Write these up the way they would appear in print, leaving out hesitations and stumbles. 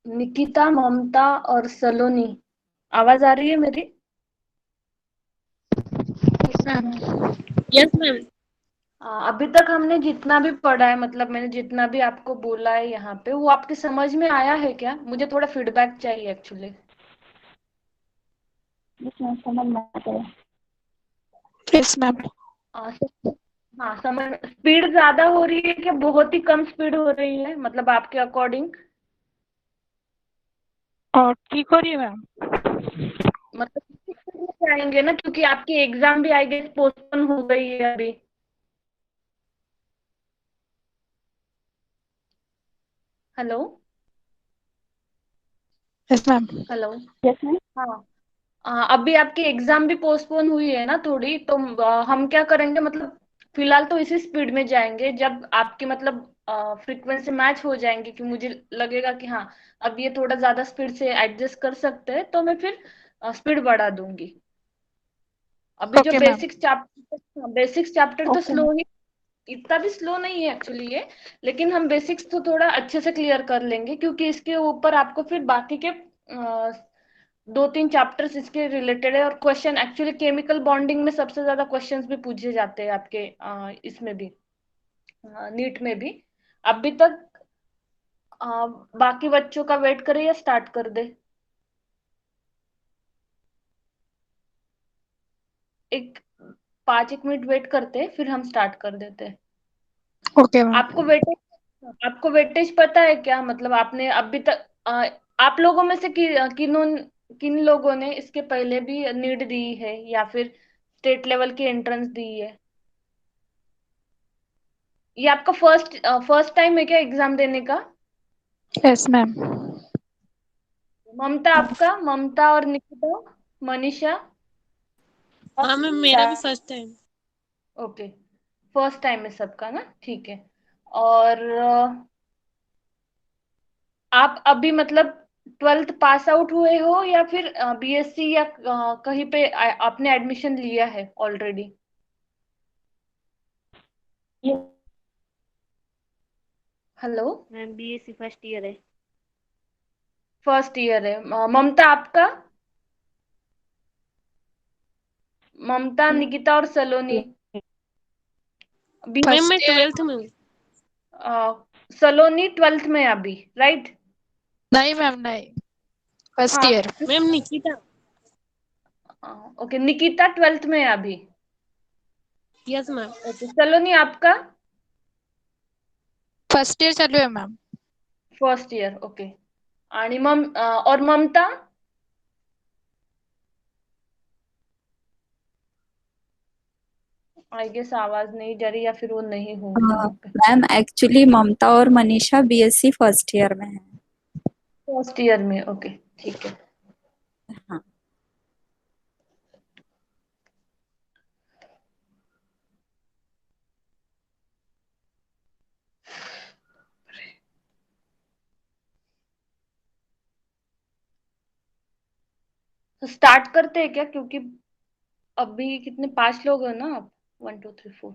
निकिता, ममता और सलोनी। आवाज आ रही है मेरी? मैम। Yes ma'am. अभी तक हमने जितना भी पढ़ा है, मतलब मैंने जितना भी आपको बोला है यहाँ पे, वो आपके समझ में आया है क्या? मुझे थोड़ा फीडबैक चाहिए एक्चुअली। यस मैम, समझ में आता है। Yes ma'am. हाँ, समझ। स्पीड ज्यादा हो रही है क्या, बहुत ही कम स्पीड हो रही है, मतलब आपके अकॉर्डिंग? और ठीक हो रही है मैम। मतलब किस स्पीड में जाएंगे ना, क्योंकि आपकी एग्जाम भी आई गेस पोस्टपोन हो गई है अभी। Hello. Yes ma'am. Hello. Yes ma'am. हाँ। अभी आपकी एग्जाम भी पोस्टपोन हुई है ना थोड़ी, तो हम क्या करेंगे, मतलब फिलहाल तो इसी स्पीड में जाएंगे। जब आपकी मतलब फ्रीक्वेंसी मैच हो जाएंगे, कि मुझे लगेगा कि हाँ अब ये थोड़ा ज्यादा स्पीड से एडजस्ट कर सकते हैं, तो मैं फिर स्पीड बढ़ा दूंगी। अभी जो ओके मैम। बेसिक्स चैप्टर तो ओके स्लो मैम। ही, इतना भी स्लो नहीं है एक्चुअली ये। लेकिन हम बेसिक्स तो थोड़ा अच्छे से क्लियर कर लेंगे, क्योंकि इसके ऊपर आपको फिर बाकी के 2-3 चैप्टर्स इसके रिलेटेड है। और क्वेश्चन एक्चुअली केमिकल बॉन्डिंग में सबसे ज्यादा क्वेश्चंस भी पूछे जाते हैं आपके इसमें भी, नीट में भी। अभी तक बाकी बच्चों का वेट करें या स्टार्ट कर दे? एक 5-1 मिनट वेट करते, फिर हम स्टार्ट कर देते। Okay ma'am. आपको वेटेज पता है क्या, मतलब आपने अभी तक आप लोगों में से किन लोगों ने इसके पहले भी नीट दी है, या फिर स्टेट लेवल की एंट्रेंस दी है? ये आपका फर्स्ट टाइम है क्या एग्जाम देने का? Yes ma'am. ममता और निकिता, मनीषा। हाँ मैम, मेरा भी first time. Okay, first time है सबका ना, ठीक है। और आप अभी मतलब 12th पास आउट हुए हो, या फिर बीएससी या कहीं पे आपने एडमिशन लिया है already? Hello. Ma'am BSc first year है। फर्स्ट ईयर है। ममता आपका? ममता, निकिता और सलोनी। बी मैम मैं फर्स्ट ईयर। 12th में हूँ। सलोनी 12th में है अभी, राइट? नहीं मैम, नहीं। फर्स्ट हाँ। Year. Ma'am Nikita. Okay, Nikita 12th में है अभी। Yes ma'am. ओके, सलोनी आपका? फर्स्ट ईयर चालू है मैम। First year, okay. आणि और ममता? आई गेस आवाज नहीं जा रही, या फिर वो नहीं होंगी वहां पे। मैम एक्चुअली ममता और मनीषा बीएससी फर्स्ट ईयर में है। फर्स्ट ईयर में, ओके, ठीक है। हाँ। तो स्टार्ट करते हैं क्या, क्योंकि अभी कितने, 5 लोग हो ना आप? 1 2 3 4,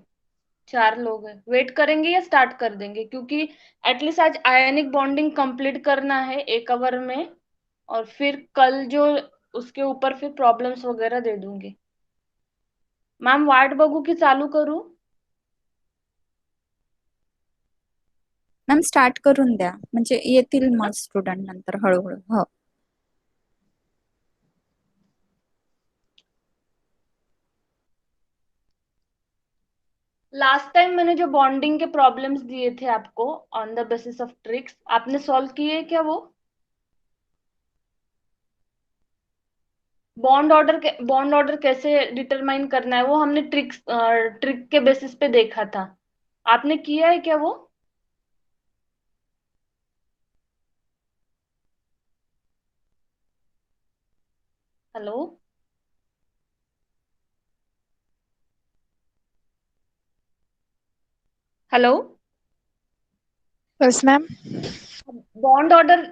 4 लोग हैं। वेट करेंगे या स्टार्ट कर देंगे, क्योंकि एटलीस्ट आज आयनिक बॉन्डिंग कंप्लीट करना है 1 आवर में। और फिर कल जो उसके ऊपर फिर प्रॉब्लम्स वगैरह दे दूंगी। मॅम वाट बघू की चालू करू? मॅम स्टार्ट करून द्या, म्हणजे येतील मग स्टुडंट नंतर हळूहळू. हो. लास्ट टाइम मैंने जो बॉन्डिंग के प्रॉब्लम्स दिए थे आपको on the basis of tricks, आपने सॉल्व किए क्या वो? बॉन्ड ऑर्डर कैसे डिटरमाइन करना है, वो हमने ट्रिक के बेसिस पे देखा था। आपने किया है क्या वो? Hello. Hello. Yes ma'am. Bond order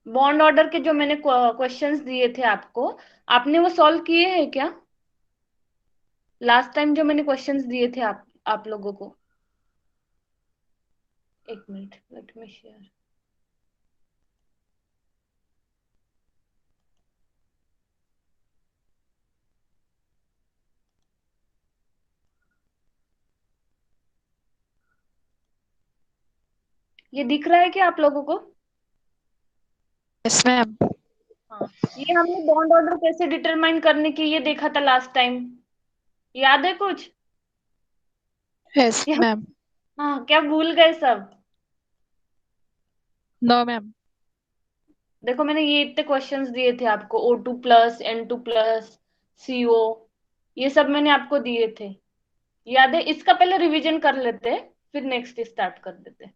bond order के जो मैंने क्वेश्चंस दिए थे आपको, आपने वो सॉल्व किए हैं क्या? लास्ट टाइम जो मैंने क्वेश्चंस दिए थे आप लोगों को। 1 मिनट, लेट मी शेयर। ये दिख रहा है क्या आप लोगों को? Yes ma'am. हाँ, ये हमने बॉन्ड ऑर्डर कैसे डिटरमाइन करने की ये देखा था लास्ट टाइम, याद है कुछ? यस क्या? मैम। हाँ, क्या भूल गए सब? No ma'am. देखो मैंने ये इतने क्वेश्चंस दिए थे आपको, O2+N2+, CO, ये सब मैंने आपको दिए थे, याद है? इसका पहले रिवीजन कर लेते हैं, फिर नेक्स्ट स्टार्ट कर देते हैं।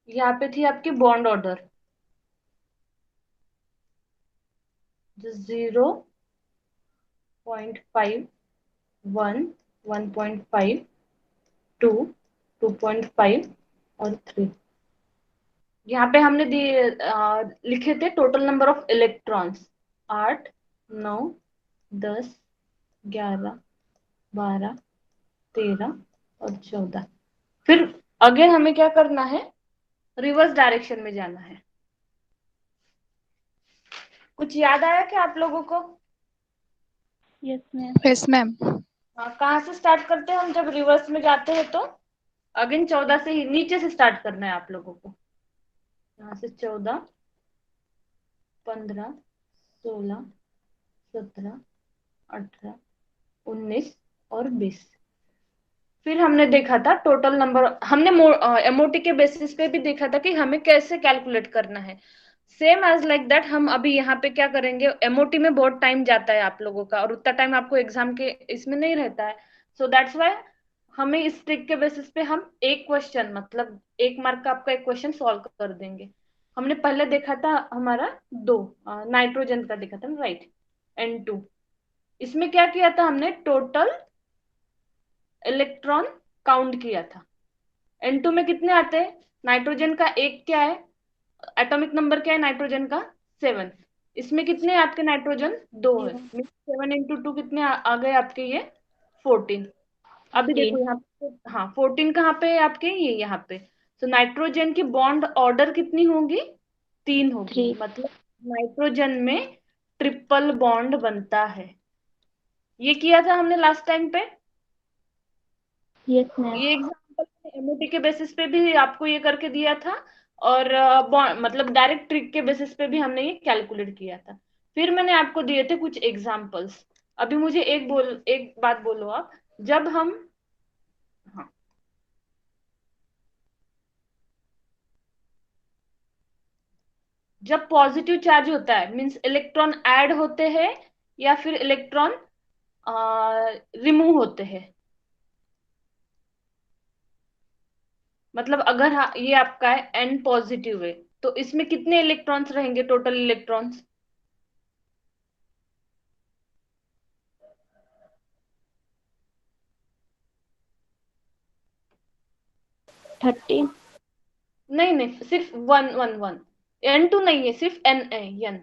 यहाँ पे थी आपकी बॉन्ड ऑर्डर, 0.5, 1, 1.5, 2, 2.5 और 3। यहाँ पे हमने दिए लिखे थे टोटल नंबर ऑफ इलेक्ट्रॉन्स, 8, 9, 10, 11, 12, 13 और 14। फिर अगेन हमें क्या करना है, रिवर्स डायरेक्शन में जाना है। कुछ याद आया क्या आप लोगों को? Yes ma'am. Yes ma'am. हाँ, कहाँ से स्टार्ट करते हैं हम जब रिवर्स में जाते हैं तो? अगेन 14 से ही नीचे से स्टार्ट करना है आप लोगों को। यहाँ से 14, 15, 16, 17, 18, 19 और 20। फिर हमने देखा था टोटल नंबर, हमने एमओटी के बेसिस पे भी देखा था कि हमें कैसे कैलकुलेट करना है। सेम एज लाइक दैट हम अभी यहाँ पे क्या करेंगे, एमओटी में बहुत टाइम जाता है आप लोगों का, और उतना टाइम आपको एग्जाम के इसमें नहीं रहता है। सो दैट्स वाई हमें इस ट्रिक के बेसिस पे हम एक क्वेश्चन, मतलब 1 मार्क का आपका एक क्वेश्चन सॉल्व कर देंगे। हमने पहले देखा था हमारा दो, नाइट्रोजन का देखा था ना, राइट, N2। इसमें क्या किया था हमने, टोटल इलेक्ट्रॉन काउंट किया था। N2 में कितने आते हैं, नाइट्रोजन का एक क्या है, एटॉमिक नंबर क्या है नाइट्रोजन का, 7। इसमें कितने आपके नाइट्रोजन, दो है, 7 × 2 कितने आ गए आपके ये, 14। अभी देखो 14। यहाँ पे, हाँ 14 कहाँ पे है आपके, ये यहाँ पे। तो नाइट्रोजन की बॉन्ड ऑर्डर कितनी होगी, 3 होगी, 3। मतलब नाइट्रोजन में ट्रिपल बॉन्ड बनता है। ये किया था हमने लास्ट टाइम पे। Yes ma'am. ये एग्जांपल एमओटी के बेसिस पे भी आपको ये करके दिया था, और मतलब डायरेक्ट ट्रिक के बेसिस पे भी हमने ये कैलकुलेट किया था। फिर मैंने आपको दिए थे कुछ एग्जांपल्स। अभी मुझे एक बात बोलो आप, जब हम, हाँ, जब पॉजिटिव चार्ज होता है मींस इलेक्ट्रॉन ऐड होते हैं या फिर इलेक्ट्रॉन रिमूव होते हैं? मतलब अगर ये आपका है N पॉजिटिव है, तो इसमें कितने इलेक्ट्रॉन्स रहेंगे, टोटल इलेक्ट्रॉन्स? 13। नहीं नहीं, सिर्फ 1 1 1। N2 नहीं है, सिर्फ N है, N।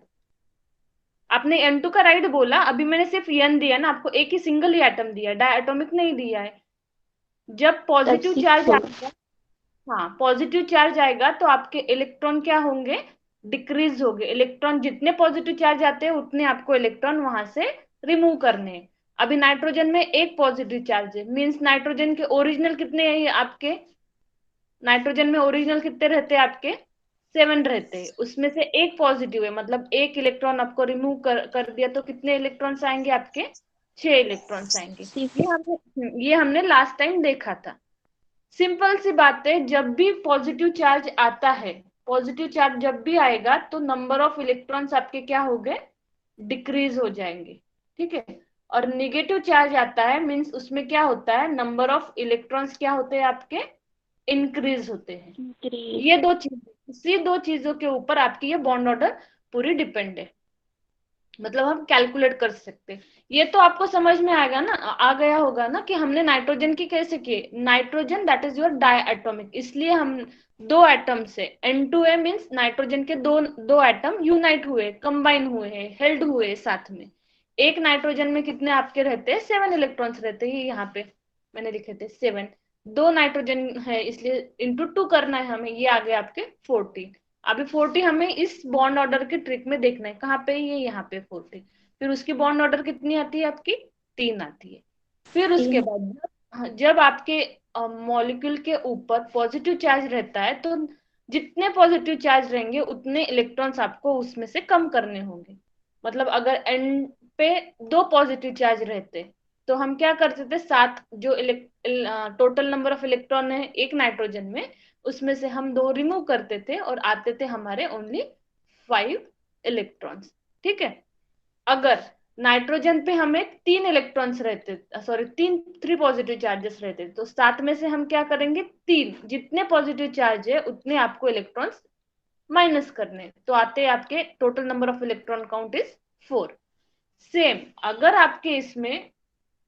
आपने N2 का राइट बोला, अभी मैंने सिर्फ N दिया ना आपको, एक ही सिंगल ही एटम दिया है, डायटोमिक नहीं दिया है। जब पॉजिटिव 36 चार्ज होगा। आएगा, हाँ पॉजिटिव चार्ज आएगा तो आपके इलेक्ट्रॉन क्या होंगे, डिक्रीज होंगे। इलेक्ट्रॉन जितने पॉजिटिव चार्ज आते हैं उतने आपको इलेक्ट्रॉन वहां से रिमूव करने हैं। अभी नाइट्रोजन में एक पॉजिटिव चार्ज है, मीन्स नाइट्रोजन के ओरिजिनल कितने हैं आपके, नाइट्रोजन में ओरिजिनल कितने रहते हैं आपके, 7 रहते हैं, उसमें से एक पॉजिटिव है, मतलब एक इलेक्ट्रॉन आपको रिमूव कर दिया तो कितने इलेक्ट्रॉन्स आएंगे आपके, 6 इलेक्ट्रॉन्स आएंगे। 6। ये हमने लास्ट टाइम देखा था। सिंपल सी बात है, जब भी पॉजिटिव चार्ज आता है पॉजिटिव चार्ज जब भी आएगा तो नंबर ऑफ इलेक्ट्रॉन्स आपके क्या हो गए, डिक्रीज हो जाएंगे, ठीक है। और निगेटिव चार्ज आता है मीन्स उसमें क्या होता है, नंबर ऑफ इलेक्ट्रॉन्स क्या होते हैं आपके, इंक्रीज होते हैं। इंक्रीज। ये दो चीजें, इसी दो चीजों के ऊपर आपकी ये बॉन्ड ऑर्डर पूरी डिपेंड है, मतलब हम कैलकुलेट कर सकते हैं। ये तो आपको समझ में आएगा ना, आ गया होगा ना कि हमने नाइट्रोजन की कैसे की, nitrogen that is your diatomic, इसलिए हम दो एटम से N2A मीन्स नाइट्रोजन के दो दो एटम यूनाइट हुए, कंबाइन हुए हैं, हेल्ड हुए साथ में। एक नाइट्रोजन में कितने आपके रहते हैं, 7 इलेक्ट्रॉन्स रहते हैं, यहाँ पे मैंने लिखे थे 7। दो नाइट्रोजन है इसलिए इंटू 2 करना है हमें, ये आ गए आपके 14। अभी 40 हमें इस बॉन्ड ऑर्डर के ट्रिक में देखना है, कहाँ पे, ये यहाँ पे 40। फिर उसकी बॉन्ड ऑर्डर कितनी आती है आपकी, 3 आती है। फिर उसके 3। बाद जब आपके मॉलिक्यूल के ऊपर पॉजिटिव चार्ज रहता है तो जितने पॉजिटिव चार्ज रहेंगे उतने इलेक्ट्रॉन्स आपको उसमें से कम करने होंगे। मतलब अगर एन पे दो पॉजिटिव चार्ज रहते तो हम क्या करते थे, सात जो टोटल नंबर ऑफ इलेक्ट्रॉन है एक नाइट्रोजन में, उसमें से हम दो रिमूव करते थे और आते थे हमारे ओनली 5 इलेक्ट्रॉन्स, ठीक है। अगर नाइट्रोजन पे हमें 3 इलेक्ट्रॉन्स रहते, सॉरी तीन 3 पॉजिटिव चार्जेस रहते, तो सात में से हम क्या करेंगे, तीन, जितने पॉजिटिव चार्ज है उतने आपको इलेक्ट्रॉन्स माइनस करने, तो आते हैं आपके total number of electron count is 4। Same अगर आपके इसमें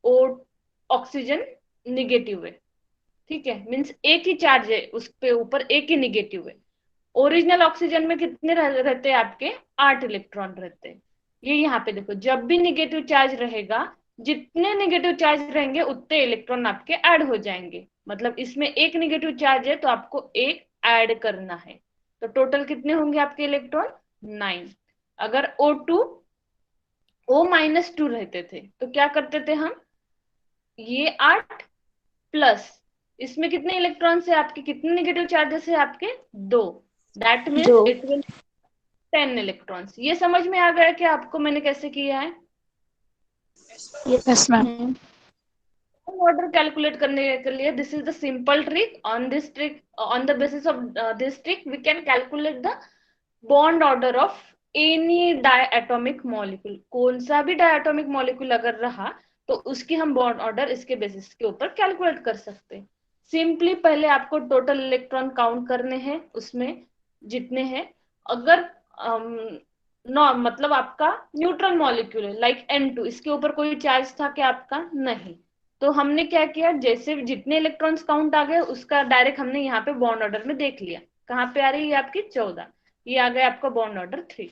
ओ ऑक्सीजन निगेटिव है, ठीक है, मीन्स एक ही चार्ज है उस पे ऊपर, एक ही निगेटिव है। ओरिजिनल ऑक्सीजन में कितने रहते हैं आपके, 8 इलेक्ट्रॉन रहते हैं। ये यहाँ पे देखो, जब भी निगेटिव चार्ज रहेगा, जितने निगेटिव चार्ज रहेंगे उतने इलेक्ट्रॉन आपके ऐड हो जाएंगे। मतलब इसमें एक निगेटिव चार्ज है तो आपको एक ऐड करना है, तो टोटल कितने होंगे आपके इलेक्ट्रॉन, 9। अगर O-2 रहते थे तो क्या करते थे हम, ये 8 प्लस इसमें कितने इलेक्ट्रॉन्स है आपके, कितने नेगेटिव चार्जेस है आपके, 2, that means 2। It will 10 electrons. ये समझ में आ गया कि आपको मैंने कैसे किया है। Yes ma'am. ऑर्डर कैलकुलेट करने के लिए this is the simple trick, on the basis of this trick we can calculate the bond order of any diatomic molecule. कौन सा भी डायटोमिक मॉलिक्यूल अगर रहा तो उसकी हम बॉन्ड ऑर्डर इसके बेसिस के ऊपर कैलकुलेट कर सकते हैं। सिंपली पहले आपको टोटल इलेक्ट्रॉन काउंट करने हैं, उसमें जितने हैं। अगर मतलब आपका न्यूट्रल मॉलिक्यूल है लाइक N2, इसके ऊपर कोई चार्ज था क्या आपका, नहीं, तो हमने क्या किया, जैसे जितने इलेक्ट्रॉन्स काउंट आ गए उसका डायरेक्ट हमने यहाँ पे बॉन्ड ऑर्डर में देख लिया, कहाँ पे आ रही है आपकी 14, ये आ गया आपका बॉन्ड ऑर्डर 3।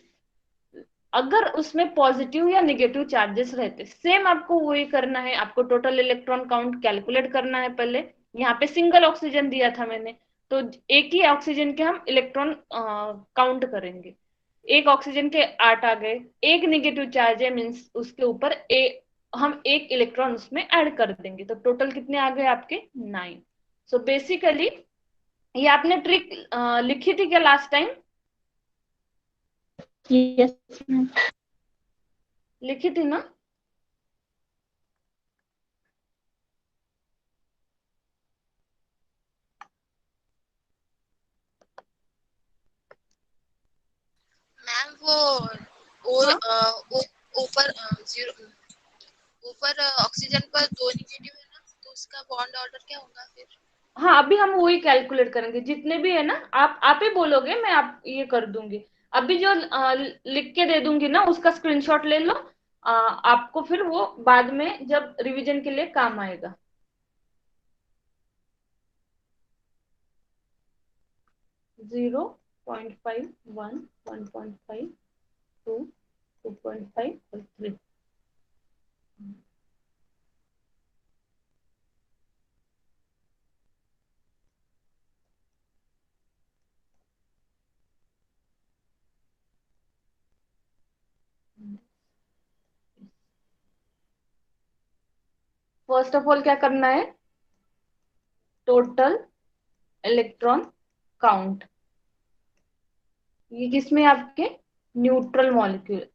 अगर उसमें पॉजिटिव या निगेटिव चार्जेस रहते, सेम आपको वही करना है, आपको टोटल इलेक्ट्रॉन काउंट कैलकुलेट करना है पहले। यहाँ पे सिंगल ऑक्सीजन दिया था मैंने, तो एक ही ऑक्सीजन के हम इलेक्ट्रॉन काउंट करेंगे। एक ऑक्सीजन के 8 आ गए, एक निगेटिव चार्ज है मीन्स उसके ऊपर हम एक इलेक्ट्रॉन उसमें ऐड कर देंगे, तो टोटल कितने आ गए आपके, 9। सो बेसिकली ये आपने ट्रिक लिखी थी क्या लास्ट टाइम, यस मैम। लिखी थी ना। मैम वो ऊपर जीरो, ऊपर ऑक्सीजन पर 2 निगेटिव है ना, तो उसका बॉन्ड ऑर्डर क्या होगा फिर। हाँ अभी हम वही कैलकुलेट करेंगे, जितने भी है ना, आप ही बोलोगे, मैं आप ये कर दूंगी। अभी जो लिख के दे दूंगी ना उसका स्क्रीनशॉट ले लो, आपको फिर वो बाद में जब रिवीजन के लिए काम आएगा। 0.5, 1, 1.5, 2, 2.5 और 3। फर्स्ट ऑफ ऑल क्या करना है, टोटल इलेक्ट्रॉन काउंट, ये किसमें आपके, न्यूट्रल मॉलिक्यूल,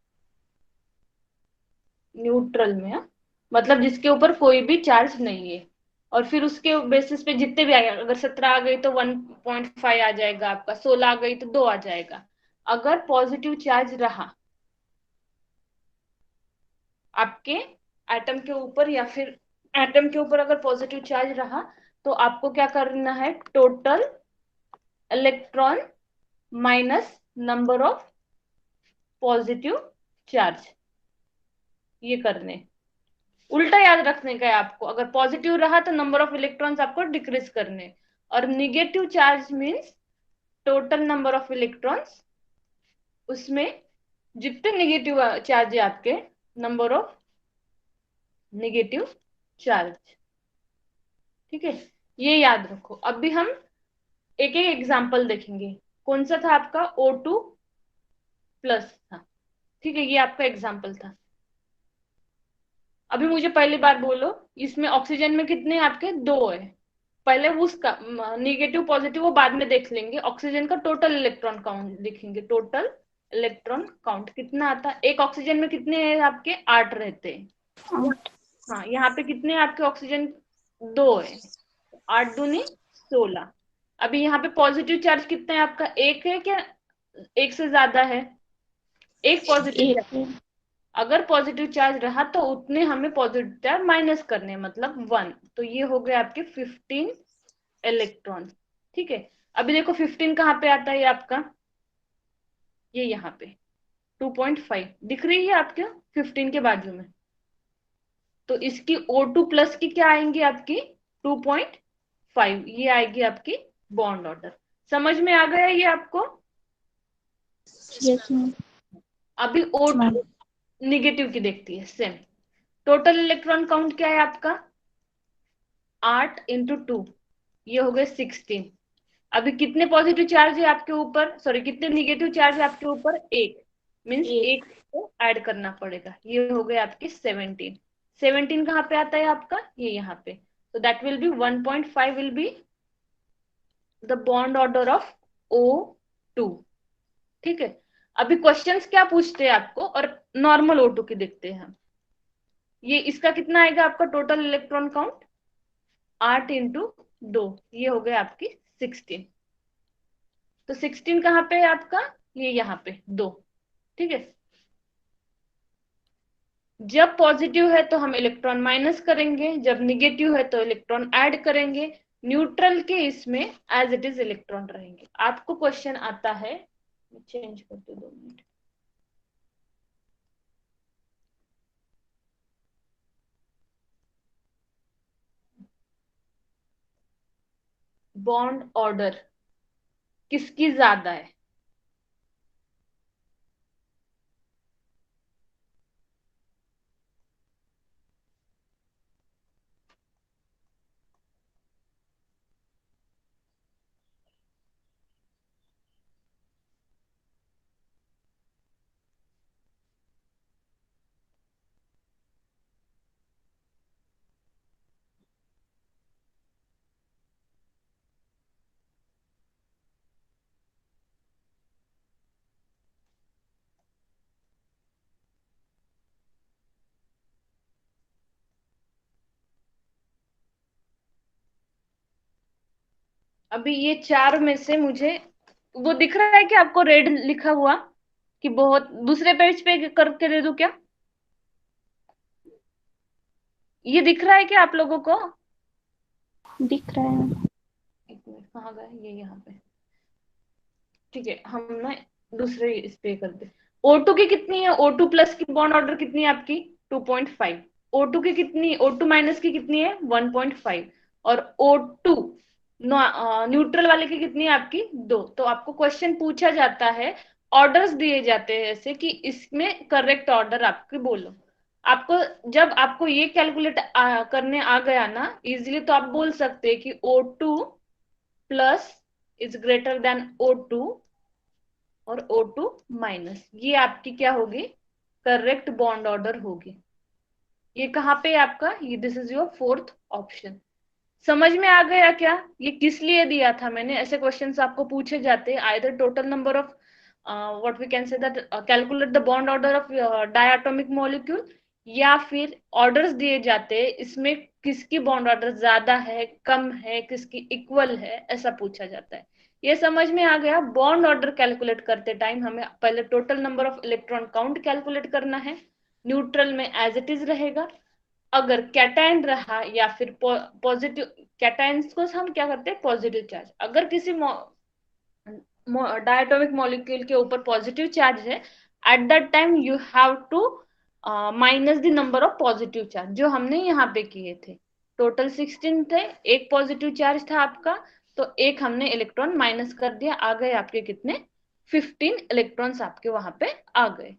न्यूट्रल में, मतलब जिसके ऊपर कोई भी चार्ज नहीं है। और फिर उसके बेसिस पे जितने भी आएगा, अगर 17 आ गई तो 1.5 आ जाएगा आपका, 16 आ गई तो 2 आ जाएगा। अगर पॉजिटिव चार्ज रहा आपके एटम के ऊपर, या फिर एटम के ऊपर अगर पॉजिटिव चार्ज रहा, तो आपको क्या करना है, total electron minus number of positive charge, ये करने। उल्टा याद रखने का है आपको, अगर पॉजिटिव रहा तो नंबर ऑफ इलेक्ट्रॉन्स आपको डिक्रीज करने, और negative charge means total number of electrons, उसमें जितने निगेटिव चार्ज है आपके, नंबर ऑफ निगेटिव चार्ज। ठीक है, ये याद रखो। अभी हम एक एक एग्जाम्पल देखेंगे। कौन सा था आपका, O2 प्लस था। ठीक है, ये आपका एग्जाम्पल था। अभी मुझे पहली बार बोलो, इसमें ऑक्सीजन में कितने आपके, 2 है। पहले उसका निगेटिव पॉजिटिव वो बाद में देख लेंगे, ऑक्सीजन का टोटल इलेक्ट्रॉन काउंट देखेंगे। टोटल इलेक्ट्रॉन काउंट कितना आता है, एक ऑक्सीजन में कितने हैं आपके, 8 रहते हैं। हाँ, यहाँ पे कितने आपके ऑक्सीजन, 2 है, 8 दूनी 16। अभी यहाँ पे पॉजिटिव चार्ज कितना है आपका, 1 है क्या, 1 से ज्यादा है, एक पॉजिटिव एक चार्ज। अगर पॉजिटिव चार्ज रहा तो उतने हमें पॉजिटिव चार्ज माइनस करने, मतलब 1। तो ये हो गए आपके 15 इलेक्ट्रॉन। ठीक है, अभी देखो 15 कहाँ पे आता है आपका, ये यहाँ पे 2.5 दिख रही है आपके 15 के बाजू में। तो इसकी O2 प्लस की क्या आएंगी आपकी, 2.5, ये आएगी आपकी बॉन्ड ऑर्डर। समझ में आ गया ये आपको। Yes ma'am. अभी O2 निगेटिव की देखती है, सेम। टोटल इलेक्ट्रॉन काउंट क्या है आपका, 8 इंटू 2, ये हो गए 16। अभी कितने पॉजिटिव चार्ज है आपके ऊपर, सॉरी कितने निगेटिव चार्ज है आपके ऊपर, 1, मीन्स 1 को ऐड करना पड़ेगा। ये हो गए आपके 17। 17 कहाँ पे आता है आपका, ये यहाँ पे। तो that will be 1.5 will be the bond order of O2। ठीक है, अभी क्वेश्चंस क्या पूछते हैं आपको, और नॉर्मल O2 की देखते हैं हम। ये इसका कितना आएगा आपका टोटल इलेक्ट्रॉन काउंट, 8 इंटू 2, ये हो गया आपकी 16। तो 16 कहाँ पे है आपका, ये यहाँ पे 2। ठीक है, जब पॉजिटिव है तो हम इलेक्ट्रॉन माइनस करेंगे, जब निगेटिव है तो इलेक्ट्रॉन ऐड करेंगे। न्यूट्रल के इसमें एज इट इज इलेक्ट्रॉन रहेंगे। आपको क्वेश्चन आता है, चेंज करते 2 मिनट। बॉन्ड ऑर्डर किसकी ज्यादा है, अभी ये 4 में से मुझे वो दिख रहा है कि आपको रेड लिखा हुआ, कि बहुत दूसरे पेज पे करके दे दूं क्या, ये दिख रहा है क्या आप लोगों को, दिख रहा है। एक मिनट कहाँ गए, ये यहाँ पे। ठीक है, हम ना दूसरे इस पे करते। O2 की कितनी है, O2 प्लस की बॉन्ड ऑर्डर कितनी है आपकी, 2.5। O2 की कितनी, O2 माइनस की कितनी है, 1.5। और O2 न्यूट्रल वाले की कितनी है आपकी, 2। तो आपको क्वेश्चन पूछा जाता है, ऑर्डर्स दिए जाते हैं ऐसे कि इसमें करेक्ट ऑर्डर आपके बोलो। आपको जब आपको ये कैलकुलेट करने आ गया ना इजीली, तो आप बोल सकते हैं कि O2 plus is greater than O2 और O2 माइनस, ये आपकी क्या होगी, करेक्ट बॉन्ड ऑर्डर होगी। ये कहाँ पे है आपका, ये this is your fourth option. समझ में आ गया क्या, ये किस लिए दिया था मैंने, ऐसे क्वेश्चंस आपको पूछे जाते हैं, either total number of what we can say that calculate the bond order of diatomic molecule, या फिर ऑर्डर्स दिए जाते हैं, इसमें किसकी बॉन्ड ऑर्डर ज्यादा है, कम है, किसकी इक्वल है, ऐसा पूछा जाता है। ये समझ में आ गया। बॉन्ड ऑर्डर कैलकुलेट करते टाइम हमें पहले total number of electron count calculate करना है। न्यूट्रल में एज इट इज रहेगा। अगर कैटायन रहा या फिर पॉजिटिव, कैटायंस को हम क्या करते हैं, पॉजिटिव चार्ज। अगर किसी डायटोमिक मॉलिक्यूल के ऊपर पॉजिटिव चार्ज है, at that time you have to minus the number of positive charge जो हमने यहाँ पे किए थे। टोटल 16 थे, एक पॉजिटिव चार्ज था आपका, तो एक हमने इलेक्ट्रॉन माइनस कर दिया, आ गए आपके कितने, 15 इलेक्ट्रॉन्स आपके वहां पे आ गए।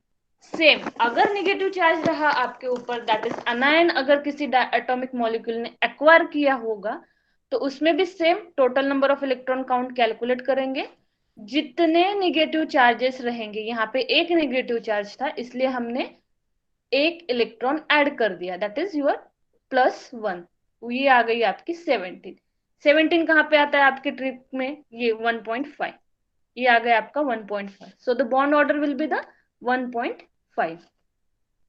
सेम अगर नेगेटिव चार्ज रहा आपके ऊपर, दैट इज अनायन, अगर किसी एटॉमिक मॉलिक्यूल ने एक्वायर किया होगा, तो उसमें भी same total number of electron count calculate करेंगे। जितने नेगेटिव चार्जेस रहेंगे, यहाँ पे एक नेगेटिव चार्ज था इसलिए हमने एक इलेक्ट्रॉन ऐड कर दिया, दैट इज योर +1। ये आ गई आपकी 17। 17 कहाँ पे आता है आपके ट्रिक में, ये 1.5, ये आ गया आपका 1.5। So the bond order will be the 1.5।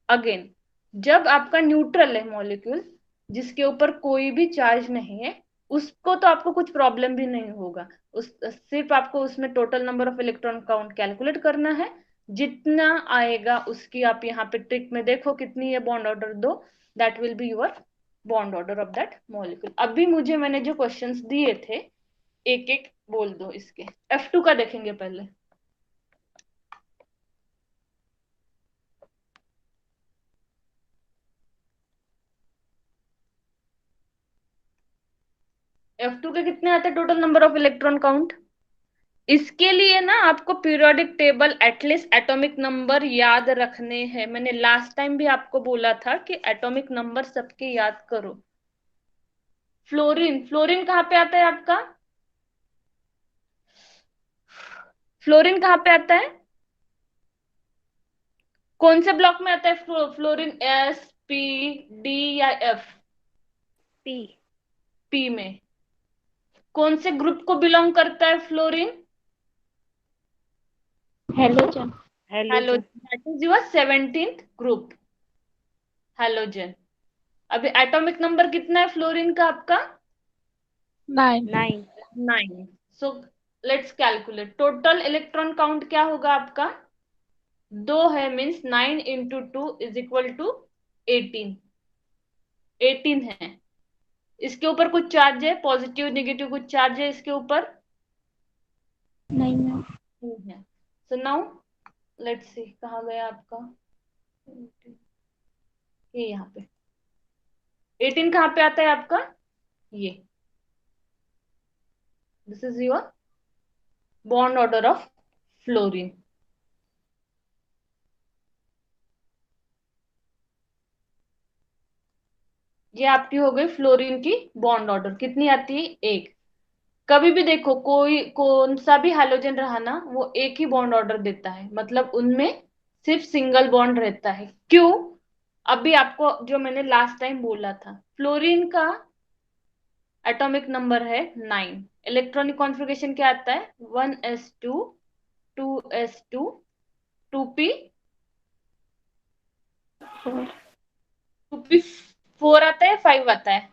Again, जब आपका न्यूट्रल है मॉलिक्यूल, जिसके ऊपर कोई भी चार्ज नहीं है, उसको तो आपको कुछ प्रॉब्लम भी नहीं होगा। उस सिर्फ आपको उसमें total number of electron count calculate करना है। जितना आएगा उसकी आप यहाँ पे ट्रिक में देखो कितनी है बॉन्ड ऑर्डर, दो, that will be your bond order of that molecule. अभी मुझे मैंने जो क्वेश्चंस दिए थे, एक एक बोल दो इसके। F2 का देखेंगे पहले। F2 के कितने आते हैं total number of electron count. इसके लिए ना आपको periodic table at least atomic number याद रखने हैं। मैंने लास्ट टाइम भी आपको बोला था कि एटॉमिक नंबर सबके याद करो। फ्लोरीन, फ्लोरीन कहाँ पे आता है आपका, फ्लोरीन कहाँ पे आता है, कौन से ब्लॉक में आता है फ्लोरीन, S, P, D या F। पी। पी में। कौन से ग्रुप को बिलोंग करता है fluorine, halogen. Halogen, that is your 17th group, halogen. अभी एटॉमिक नंबर कितना है फ्लोरीन का आपका, 9। 9। 9। So let's calculate total electron count क्या होगा आपका, दो है means 9 into 2 is equal to 18। 18 है। इसके ऊपर कुछ चार्ज है, पॉजिटिव नेगेटिव कुछ चार्ज है इसके ऊपर, नहीं मैम। नहीं है। सो नाउ लेट्स सी कहाँ गया आपका, ये यहाँ पे 18 कहाँ पे आता है आपका, ये, this is your bond order of fluorine. ये आपकी हो गई फ्लोरीन की बॉन्ड ऑर्डर, कितनी आती है, एक। कभी भी देखो कोई कौन सा भी हाइड्रोजन रहा ना, वो एक ही बॉन्ड ऑर्डर देता है, मतलब उनमें सिर्फ सिंगल बॉन्ड रहता है। क्यों, अभी आपको जो मैंने लास्ट टाइम बोला था, फ्लोरीन का एटॉमिक नंबर है 9, इलेक्ट्रॉनिक कॉन्फ़िगरेशन क्या आता है, 1s2 2s2 2p 2p4 आता है, 5 आता है,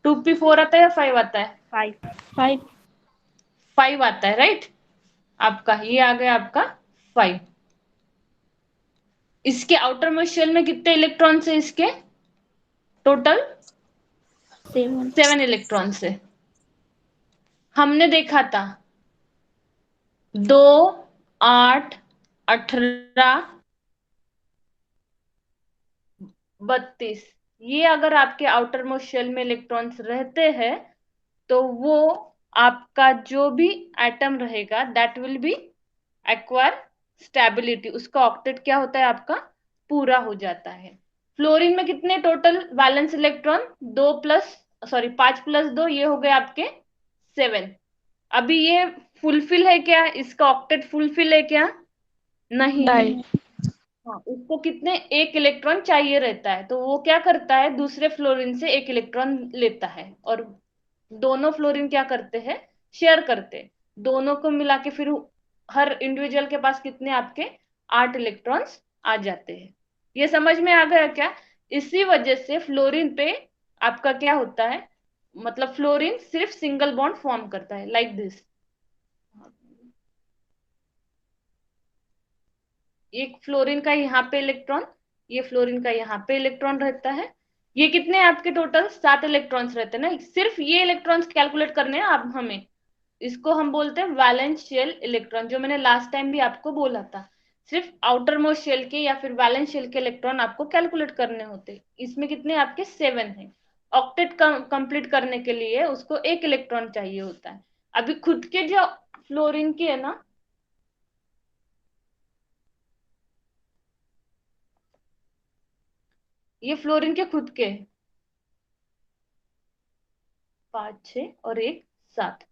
2p4 आता है या 5 आता है, 5। 5 आता है, राइट। आपका ये आ गया आपका 5। इसके आउटर मोस्ट शेल में कितने इलेक्ट्रॉन्स है, इसके टोटल 7 इलेक्ट्रॉन्स है। हमने देखा था 2, 8, 18, 32, ये अगर आपके आउटर मोस्ट शेल में इलेक्ट्रॉन्स रहते हैं, तो वो आपका जो भी एटम रहेगा that will be acquire stability, उसका ऑक्टेट क्या होता है आपका, पूरा हो जाता है। फ्लोरीन में कितने टोटल वैलेंस इलेक्ट्रॉन, 5 + 2, ये हो गए आपके 7। अभी ये फुलफिल है क्या, इसका ऑक्टेट फुलफिल है क्या, नहीं है। हाँ, उसको कितने, एक इलेक्ट्रॉन चाहिए रहता है, तो वो क्या करता है, दूसरे फ्लोरीन से एक इलेक्ट्रॉन लेता है, और दोनों फ्लोरीन क्या करते हैं, शेयर करते हैं। दोनों को मिला के फिर हर इंडिविजुअल के पास कितने आपके 8 इलेक्ट्रॉन्स आ जाते हैं। ये समझ में आ गया क्या? इसी वजह से फ्लोरीन पे आपका क्या होता है, मतलब फ्लोरीन सिर्फ सिंगल बॉन्ड फॉर्म करता है, लाइक दिस। एक फ्लोरीन का यहाँ पे इलेक्ट्रॉन, ये फ्लोरीन का यहाँ पे इलेक्ट्रॉन रहता है। ये कितने आपके टोटल 7 इलेक्ट्रॉन्स रहते हैं ना, सिर्फ ये इलेक्ट्रॉन्स कैलकुलेट करने हैं आप हमें। इसको हम बोलते हैं वैलेंस शेल इलेक्ट्रॉन, जो मैंने लास्ट टाइम भी आपको बोला था। सिर्फ आउटर मोस्ट शेल के या फिर वैलेंस शेल के इलेक्ट्रॉन आपको कैलकुलेट करने होते हैं। इसमें कितने आपके 7 हैं। ऑक्टेट कंप्लीट करने के लिए उसको एक इलेक्ट्रॉन चाहिए होता है। अभी खुद के जो फ्लोरीन की है ना, ये फ्लोरीन के खुद के 5 6 और एक 7,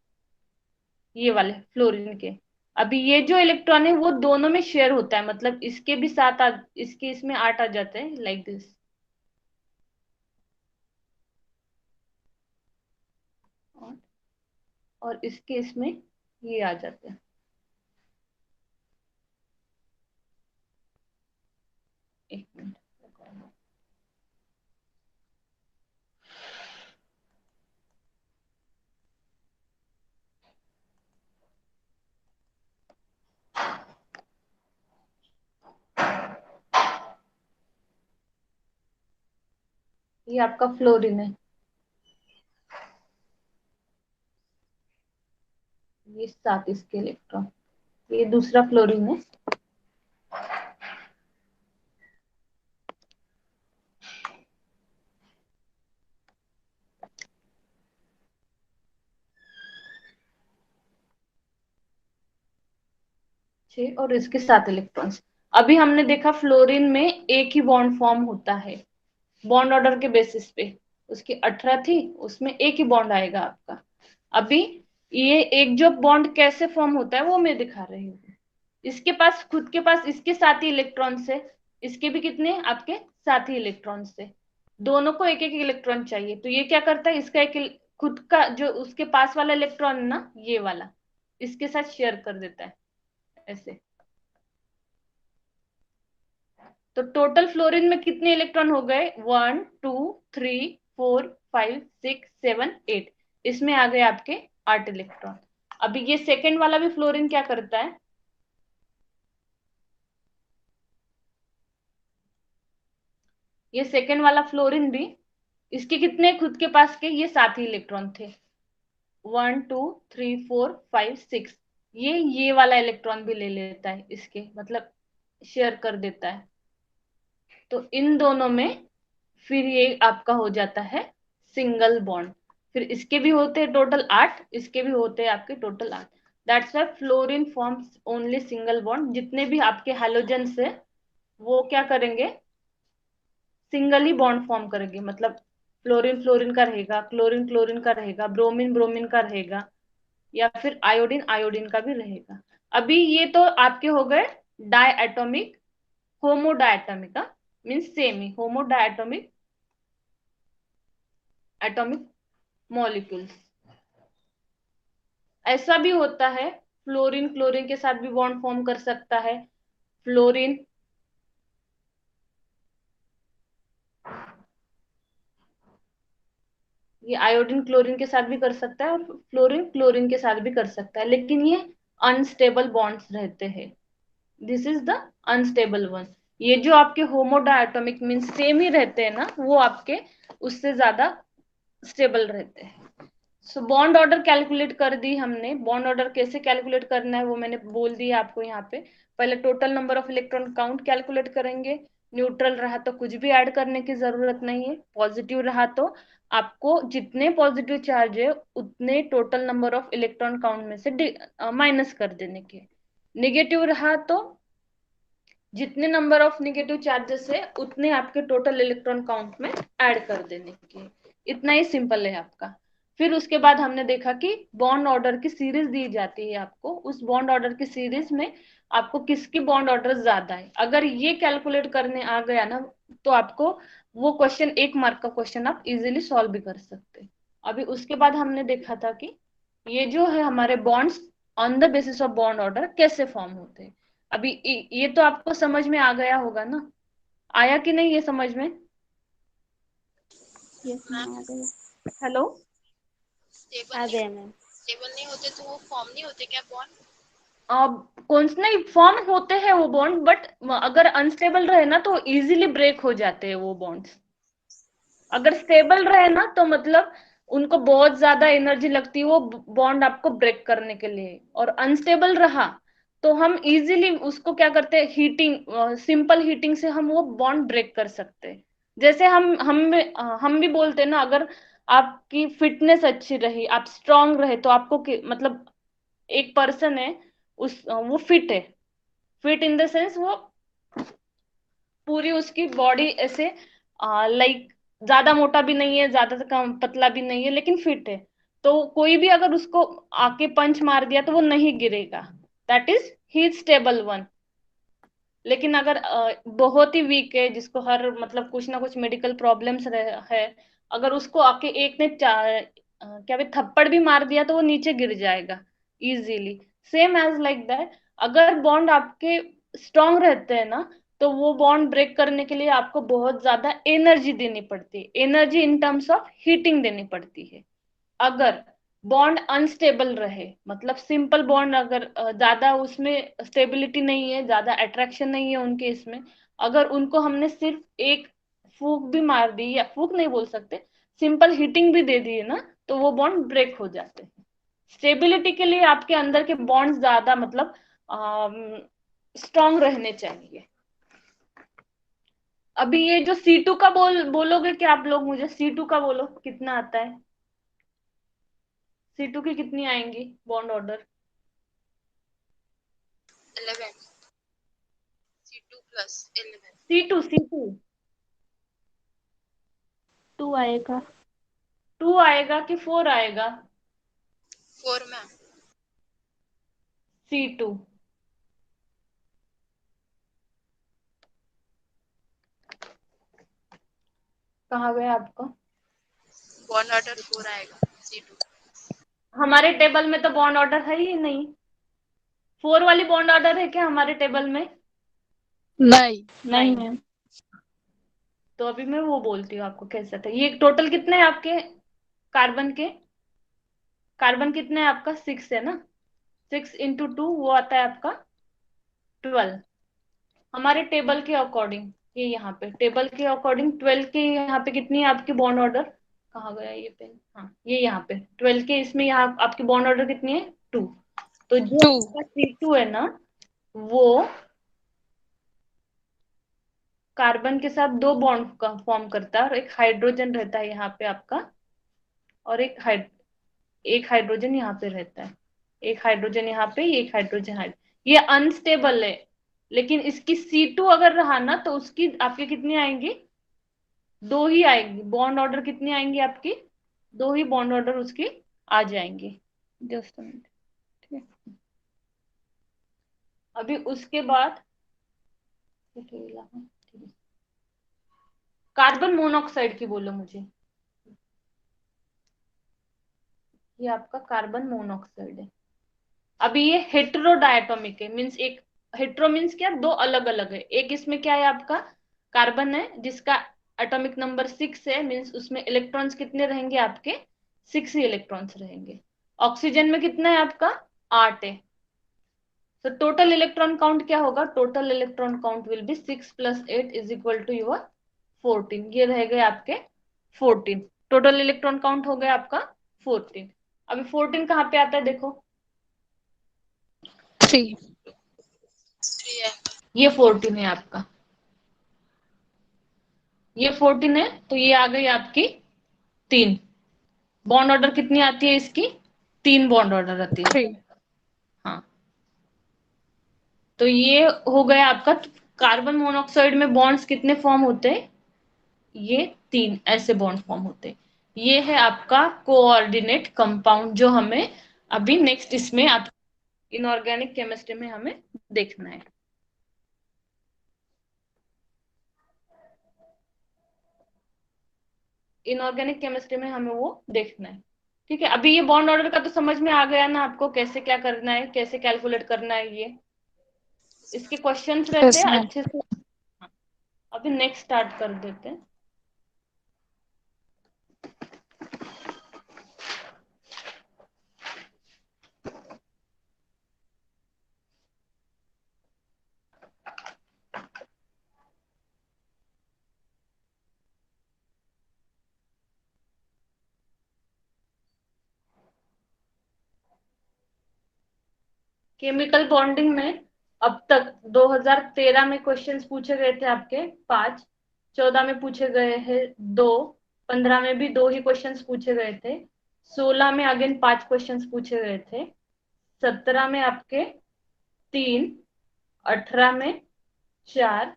ये वाले फ्लोरीन के। अभी ये जो इलेक्ट्रॉन है वो दोनों में शेयर होता है, मतलब इसके भी 7 इसके इसमें 8 आ जाते हैं, लाइक दिस। और इसके इसमें ये आ जाते हैं। एक मिनट, ये आपका फ्लोरीन है, ये 7 इसके इलेक्ट्रॉन। ये दूसरा फ्लोरीन है, छह और इसके 7 इलेक्ट्रॉन्स। अभी हमने देखा फ्लोरीन में एक ही बॉन्ड फॉर्म होता है बॉन्ड ऑर्डर के बेसिस पे। उसकी 18 थी, उसमें एक ही बॉन्ड आएगा आपका। अभी ये एक जो बॉन्ड कैसे फॉर्म होता है वो मैं दिखा रही हूँ। इसके पास खुद के पास इसके 7 ही इलेक्ट्रॉन्स है, इसके भी कितने आपके 7 ही इलेक्ट्रॉन्स है। दोनों को एक एक इलेक्ट्रॉन चाहिए, तो ये क्या करता है, इसका एक खुद का जो उसके पास वाला इलेक्ट्रॉन है ना, ये वाला इसके साथ शेयर कर देता है ऐसे। तो टोटल फ्लोरीन में कितने इलेक्ट्रॉन हो गए, 1 2 3 4 5 6 7 8। इसमें आ गए आपके 8 इलेक्ट्रॉन। अभी ये सेकेंड वाला भी फ्लोरीन क्या करता है, ये सेकेंड वाला फ्लोरीन भी, इसके कितने खुद के पास के ये 7 ही इलेक्ट्रॉन थे, 1 2 3 4 5 6। ये वाला इलेक्ट्रॉन भी ले लेता है इसके, मतलब शेयर कर देता है। तो इन दोनों में फिर ये आपका हो जाता है सिंगल बॉन्ड। फिर इसके भी होते हैं टोटल 8, इसके भी होते हैं आपके total 8। That's why fluorine forms only single bond. जितने भी आपके हैलोजेंस है वो क्या करेंगे, सिंगल ही बॉन्ड फॉर्म करेंगे। मतलब फ्लोरीन फ्लोरीन का रहेगा, क्लोरीन क्लोरीन का रहेगा, ब्रोमीन ब्रोमीन का रहेगा, या फिर आयोडीन आयोडीन का भी रहेगा। अभी ये तो आपके हो गए डायटोमिक, होमो डायटोमिक, मीन्स सेम ही होमो डायटोमिक एटॉमिक मॉलिक्यूल्स। ऐसा भी होता है फ्लोरीन क्लोरीन के साथ भी बॉन्ड फॉर्म कर सकता है। फ्लोरीन ये आयोडीन क्लोरीन के साथ भी कर सकता है और फ्लोरीन क्लोरीन के साथ भी कर सकता है, लेकिन ये अनस्टेबल बॉन्ड्स रहते हैं। This is the unstable one. ये जो आपके होमोडायटोमिक मीन सेम ही रहते हैं ना, वो आपके उससे ज्यादा स्टेबल रहते हैं। सो बॉन्ड ऑर्डर कैलकुलेट कर दी हमने। बॉन्ड ऑर्डर कैसे कैलकुलेट करना है वो मैंने बोल दिया आपको यहाँ पे। पहले total number of electron count calculate करेंगे। न्यूट्रल रहा तो कुछ भी ऐड करने की जरूरत नहीं है। पॉजिटिव रहा तो आपको जितने पॉजिटिव चार्ज है उतने total number of electron count में से माइनस कर देने के। निगेटिव रहा तो जितने नंबर ऑफ निगेटिव चार्जेस है उतने आपके टोटल इलेक्ट्रॉन काउंट में ऐड कर देने के। इतना ही सिंपल है आपका। फिर उसके बाद हमने देखा कि बॉन्ड ऑर्डर की सीरीज दी जाती है आपको। उस बॉन्ड ऑर्डर की सीरीज में आपको किसकी बॉन्ड ऑर्डर ज्यादा है, अगर ये कैलकुलेट करने आ गया ना तो आपको वो क्वेश्चन 1 मार्क का क्वेश्चन आप इजीली सॉल्व भी कर सकते। अभी उसके बाद हमने देखा था कि ये जो है हमारे bonds on the basis of bond order कैसे फॉर्म होते हैं। अभी ये तो आपको समझ में आ गया होगा ना, आया कि नहीं ये समझ में? यस मैम, आ गया। हेलो। स्टेबल आ नहीं, गया मैम। स्टेबल नहीं होते तो वो फॉर्म नहीं होते क्या बॉन्ड? कौन से नहीं फॉर्म होते हैं वो बॉन्ड, बट अगर अनस्टेबल रहे ना तो इजीली ब्रेक हो जाते हैं वो बॉन्ड्स। अगर स्टेबल रहे ना तो मतलब उनको बहुत ज्यादा एनर्जी लगती है वो बॉन्ड आपको ब्रेक करने के लिए, और अनस्टेबल रहा तो हम इजीली उसको क्या करते हैं, हीटिंग, सिंपल हीटिंग से हम वो बॉन्ड ब्रेक कर सकते हैं। जैसे हम भी बोलते हैं ना, अगर आपकी फिटनेस अच्छी रही, आप स्ट्रांग रहे, तो आपको मतलब एक पर्सन है, वो फिट है, फिट इन द सेंस वो पूरी उसकी बॉडी ऐसे लाइक ज्यादा मोटा भी नहीं है, ज्यादा कम पतला भी नहीं है, लेकिन फिट है। तो कोई भी अगर उसको आके पंच मार दिया तो वो नहीं गिरेगा, that is he stable one. लेकिन अगर बहुत ही वीक है, जिसको हर मतलब कुछ ना कुछ मेडिकल प्रॉब्लम्स है, अगर उसको आके एक ने क्या भी थप्पड़ भी मार दिया तो वो नीचे गिर जाएगा easily. Same as like that, अगर बॉन्ड आपके स्ट्रांग रहते हैं ना, तो वो बॉन्ड ब्रेक करने के लिए आपको बहुत ज्यादा एनर्जी देनी पड़ती है, energy in terms of heating देनी पड़ती है। अगर बॉन्ड अनस्टेबल रहे, मतलब सिंपल बॉन्ड, अगर ज्यादा उसमें स्टेबिलिटी नहीं है, ज्यादा अट्रैक्शन नहीं है उनके इसमें, अगर उनको हमने सिर्फ एक फूक भी मार दी, या फूक नहीं बोल सकते, सिंपल हीटिंग भी दे दी है ना, तो वो बॉन्ड ब्रेक हो जाते हैं। स्टेबिलिटी के लिए आपके अंदर के बॉन्ड ज्यादा मतलब स्ट्रांग रहने चाहिए। अभी ये जो C2 का बोलोगे क्या आप लोग मुझे? C2 का बोलो कितना आता है? C2 की कितनी आएंगी bond order? 11, C2 plus 11। C2 2 आएगा। 2 आएगा कि 4 आएगा? 4 मैम। C2। कहाँ गया आपका? बॉन्ड ऑर्डर 4 आएगा, C2। हमारे टेबल में तो बॉन्ड ऑर्डर है ही नहीं। 4 वाली बॉन्ड ऑर्डर है क्या हमारे टेबल में? नहीं नहीं। मैम। तो अभी मैं वो बोलती हूँ आपको कैसे था। ये टोटल कितने हैं आपके कार्बन के? कार्बन कितने हैं आपका? 6 है ना? 6 × 2 वो आता है आपका 12। हमारे टेबल के अकॉर्डिंग, ये यहाँ पे टेबल के अकॉर्डिंग 12 के यहाँ पे कितनी है आपकी बॉन्ड ऑर्डर? कहाँ गया ये पेन? हाँ, ये यहाँ पे 12 के इसमें यहाँ आपकी बॉन्ड ऑर्डर कितनी है? 2। तो जो 2। आपका C2 है ना, वो कार्बन के साथ 2 बॉन्ड का फॉर्म करता है, और एक हाइड्रोजन रहता है यहाँ पे आपका, और एक हाइड्रोजन यहाँ पे रहता है। एक हाइड्रोजन यहाँ पे, एक हाइड्रोजन ये अनस्टेबल है। लेकिन इसकी C2 अगर रहा ना, तो उसकी आपके कितनी आएंगी? 2 ही आएंगी बॉन्ड ऑर्डर। कितनी आएंगी आपकी? 2 ही बॉन्ड ऑर्डर उसकी आ जाएंगी। जस्ट मिनट, ठीक है। अभी उसके बाद कार्बन मोनोऑक्साइड की बोलो मुझे। ये आपका कार्बन मोनोऑक्साइड है। अभी ये हेटेरोडायटोमिक है, मीन्स एक हेटेरो मीन्स क्या, 2 अलग अलग है। एक इसमें क्या है आपका, कार्बन है जिसका एटॉमिक नंबर 6 है, मीन्स उसमें इलेक्ट्रॉन्स कितने रहेंगे आपके? 6 ही इलेक्ट्रॉन्स रहेंगे। ऑक्सीजन में कितना है आपका? 8 है। तो टोटल इलेक्ट्रॉन काउंट क्या होगा? Total electron count will be 6 + 8 = your 14। ये रह गए आपके 14। टोटल इलेक्ट्रॉन काउंट हो गया आपका 14। अभी 14 कहाँ पे आता है देखो? 3। 3 है। ये 14 है आपका, ये 14 है, तो ये आ गई आपकी 3 बॉन्ड ऑर्डर। कितनी आती है इसकी? 3 बॉन्ड ऑर्डर आती है। 3। हाँ, तो ये हो गया आपका। कार्बन मोनोऑक्साइड में बॉन्ड्स कितने फॉर्म होते हैं? ये 3 ऐसे बॉन्ड फॉर्म होते हैं। ये है आपका कोऑर्डिनेट कंपाउंड, जो हमें अभी नेक्स्ट इसमें आप इनऑर्गेनिक केमिस्ट्री में हमें देखना है। इनऑर्गेनिक केमिस्ट्री में हमें वो देखना है। ठीक है, अभी ये बॉन्ड ऑर्डर का तो समझ में आ गया ना आपको, कैसे क्या करना है, कैसे कैलकुलेट करना है ये? इसके क्वेश्चंस Yes, रहते हैं ma'am. अच्छे से। हाँ, अभी नेक्स्ट स्टार्ट कर देते हैं। केमिकल बॉन्डिंग में अब तक 2013 में क्वेश्चंस पूछे गए थे आपके 5, 14 में पूछे गए हैं 2, 15 में भी 2 ही क्वेश्चंस पूछे गए थे, 16 में अगेन 5 क्वेश्चंस पूछे गए थे, 17 में आपके 3, 18 में 4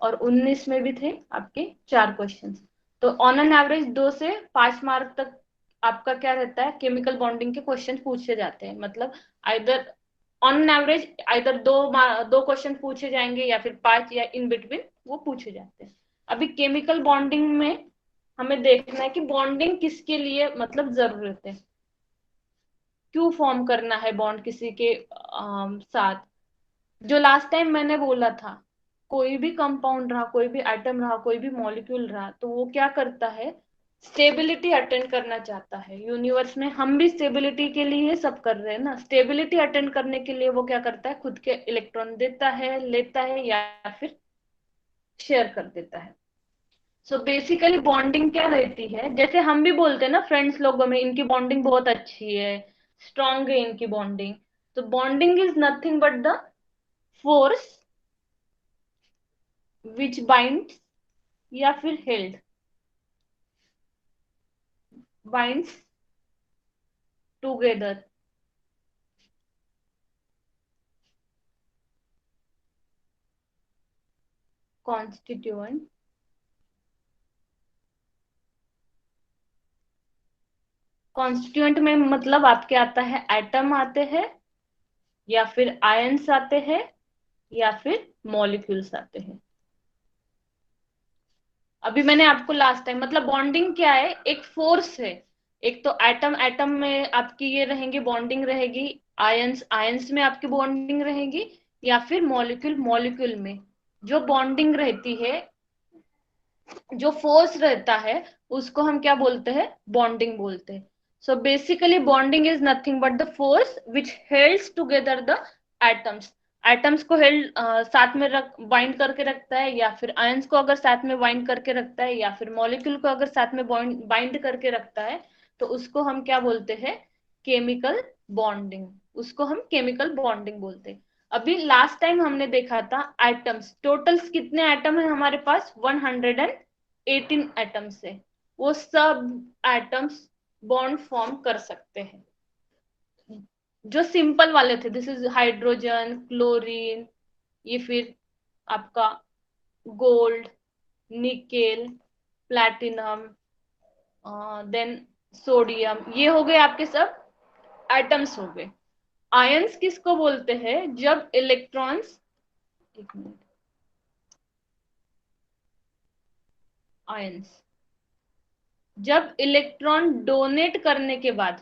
और 19 में भी थे आपके 4 क्वेश्चंस। तो ऑन एन एवरेज 2 से 5 मार्क तक आपका क्या रहता है, केमिकल बॉन्डिंग के क्वेश्चन पूछे जाते हैं। मतलब either on an average either 2 question पूछे जाएंगे या फिर 5 या इन बिटवीन वो पूछे जाते हैं। अभी केमिकल बॉन्डिंग में हमें देखना है कि बॉन्डिंग किसके लिए मतलब जरूरत है, क्यों फॉर्म करना है बॉन्ड किसी के साथ। जो लास्ट टाइम मैंने बोला था, कोई भी कंपाउंड रहा, कोई भी एटम रहा, कोई भी मॉलिक्यूल रहा, तो वो क्या करता है, स्टेबिलिटी अटेंड करना चाहता है। यूनिवर्स में हम भी स्टेबिलिटी के लिए सब कर रहे हैं ना, स्टेबिलिटी अटेंड करने के लिए वो क्या करता है, खुद के इलेक्ट्रॉन देता है, लेता है या फिर शेयर कर देता है। सो बेसिकली बॉन्डिंग क्या रहती है, जैसे हम भी बोलते हैं ना फ्रेंड्स लोगों में, इनकी बॉन्डिंग बहुत अच्छी है, स्ट्रांग है इनकी बॉन्डिंग। तो bonding is nothing but the force which binds या फिर held, binds together constituent constituent में मतलब आपके आता है एटम आते हैं या फिर आयंस आते हैं या फिर मॉलिक्यूल्स आते हैं। अभी मैंने आपको लास्ट टाइम मतलब बॉन्डिंग क्या है, एक फोर्स है। एक तो एटम एटम में आपकी ये रहेंगी बॉन्डिंग रहेगी, आयंस आयंस में आपकी बॉन्डिंग रहेगी, या फिर मॉलिक्यूल मॉलिक्यूल में जो बॉन्डिंग रहती है, जो फोर्स रहता है, उसको हम क्या बोलते हैं, बॉन्डिंग बोलते हैं। So basically bonding is nothing but the force which helds together the atoms. Atoms को हेल्ड साथ में रख बाइंड करके रखता है, या फिर आयंस को अगर साथ में बाइंड करके रखता है, या फिर मॉलिक्यूल को अगर साथ में बाइंड करके रखता है, तो उसको हम क्या बोलते हैं, केमिकल बॉन्डिंग। उसको हम केमिकल बॉन्डिंग बोलते हैं। अभी लास्ट टाइम हमने देखा था एटम्स, टोटल्स कितने एटम है हमारे पास, 118 एटम्स है। वो सब एटम्स बॉन्ड फॉर्म कर सकते हैं, जो सिंपल वाले थे, दिस इज हाइड्रोजन, क्लोरीन, ये फिर आपका gold, nickel, platinum, then sodium, ये हो गए आपके सब एटम्स हो गए। आयंस किसको बोलते हैं, जब इलेक्ट्रॉन्स, एक मिनट, आयंस जब इलेक्ट्रॉन डोनेट करने के बाद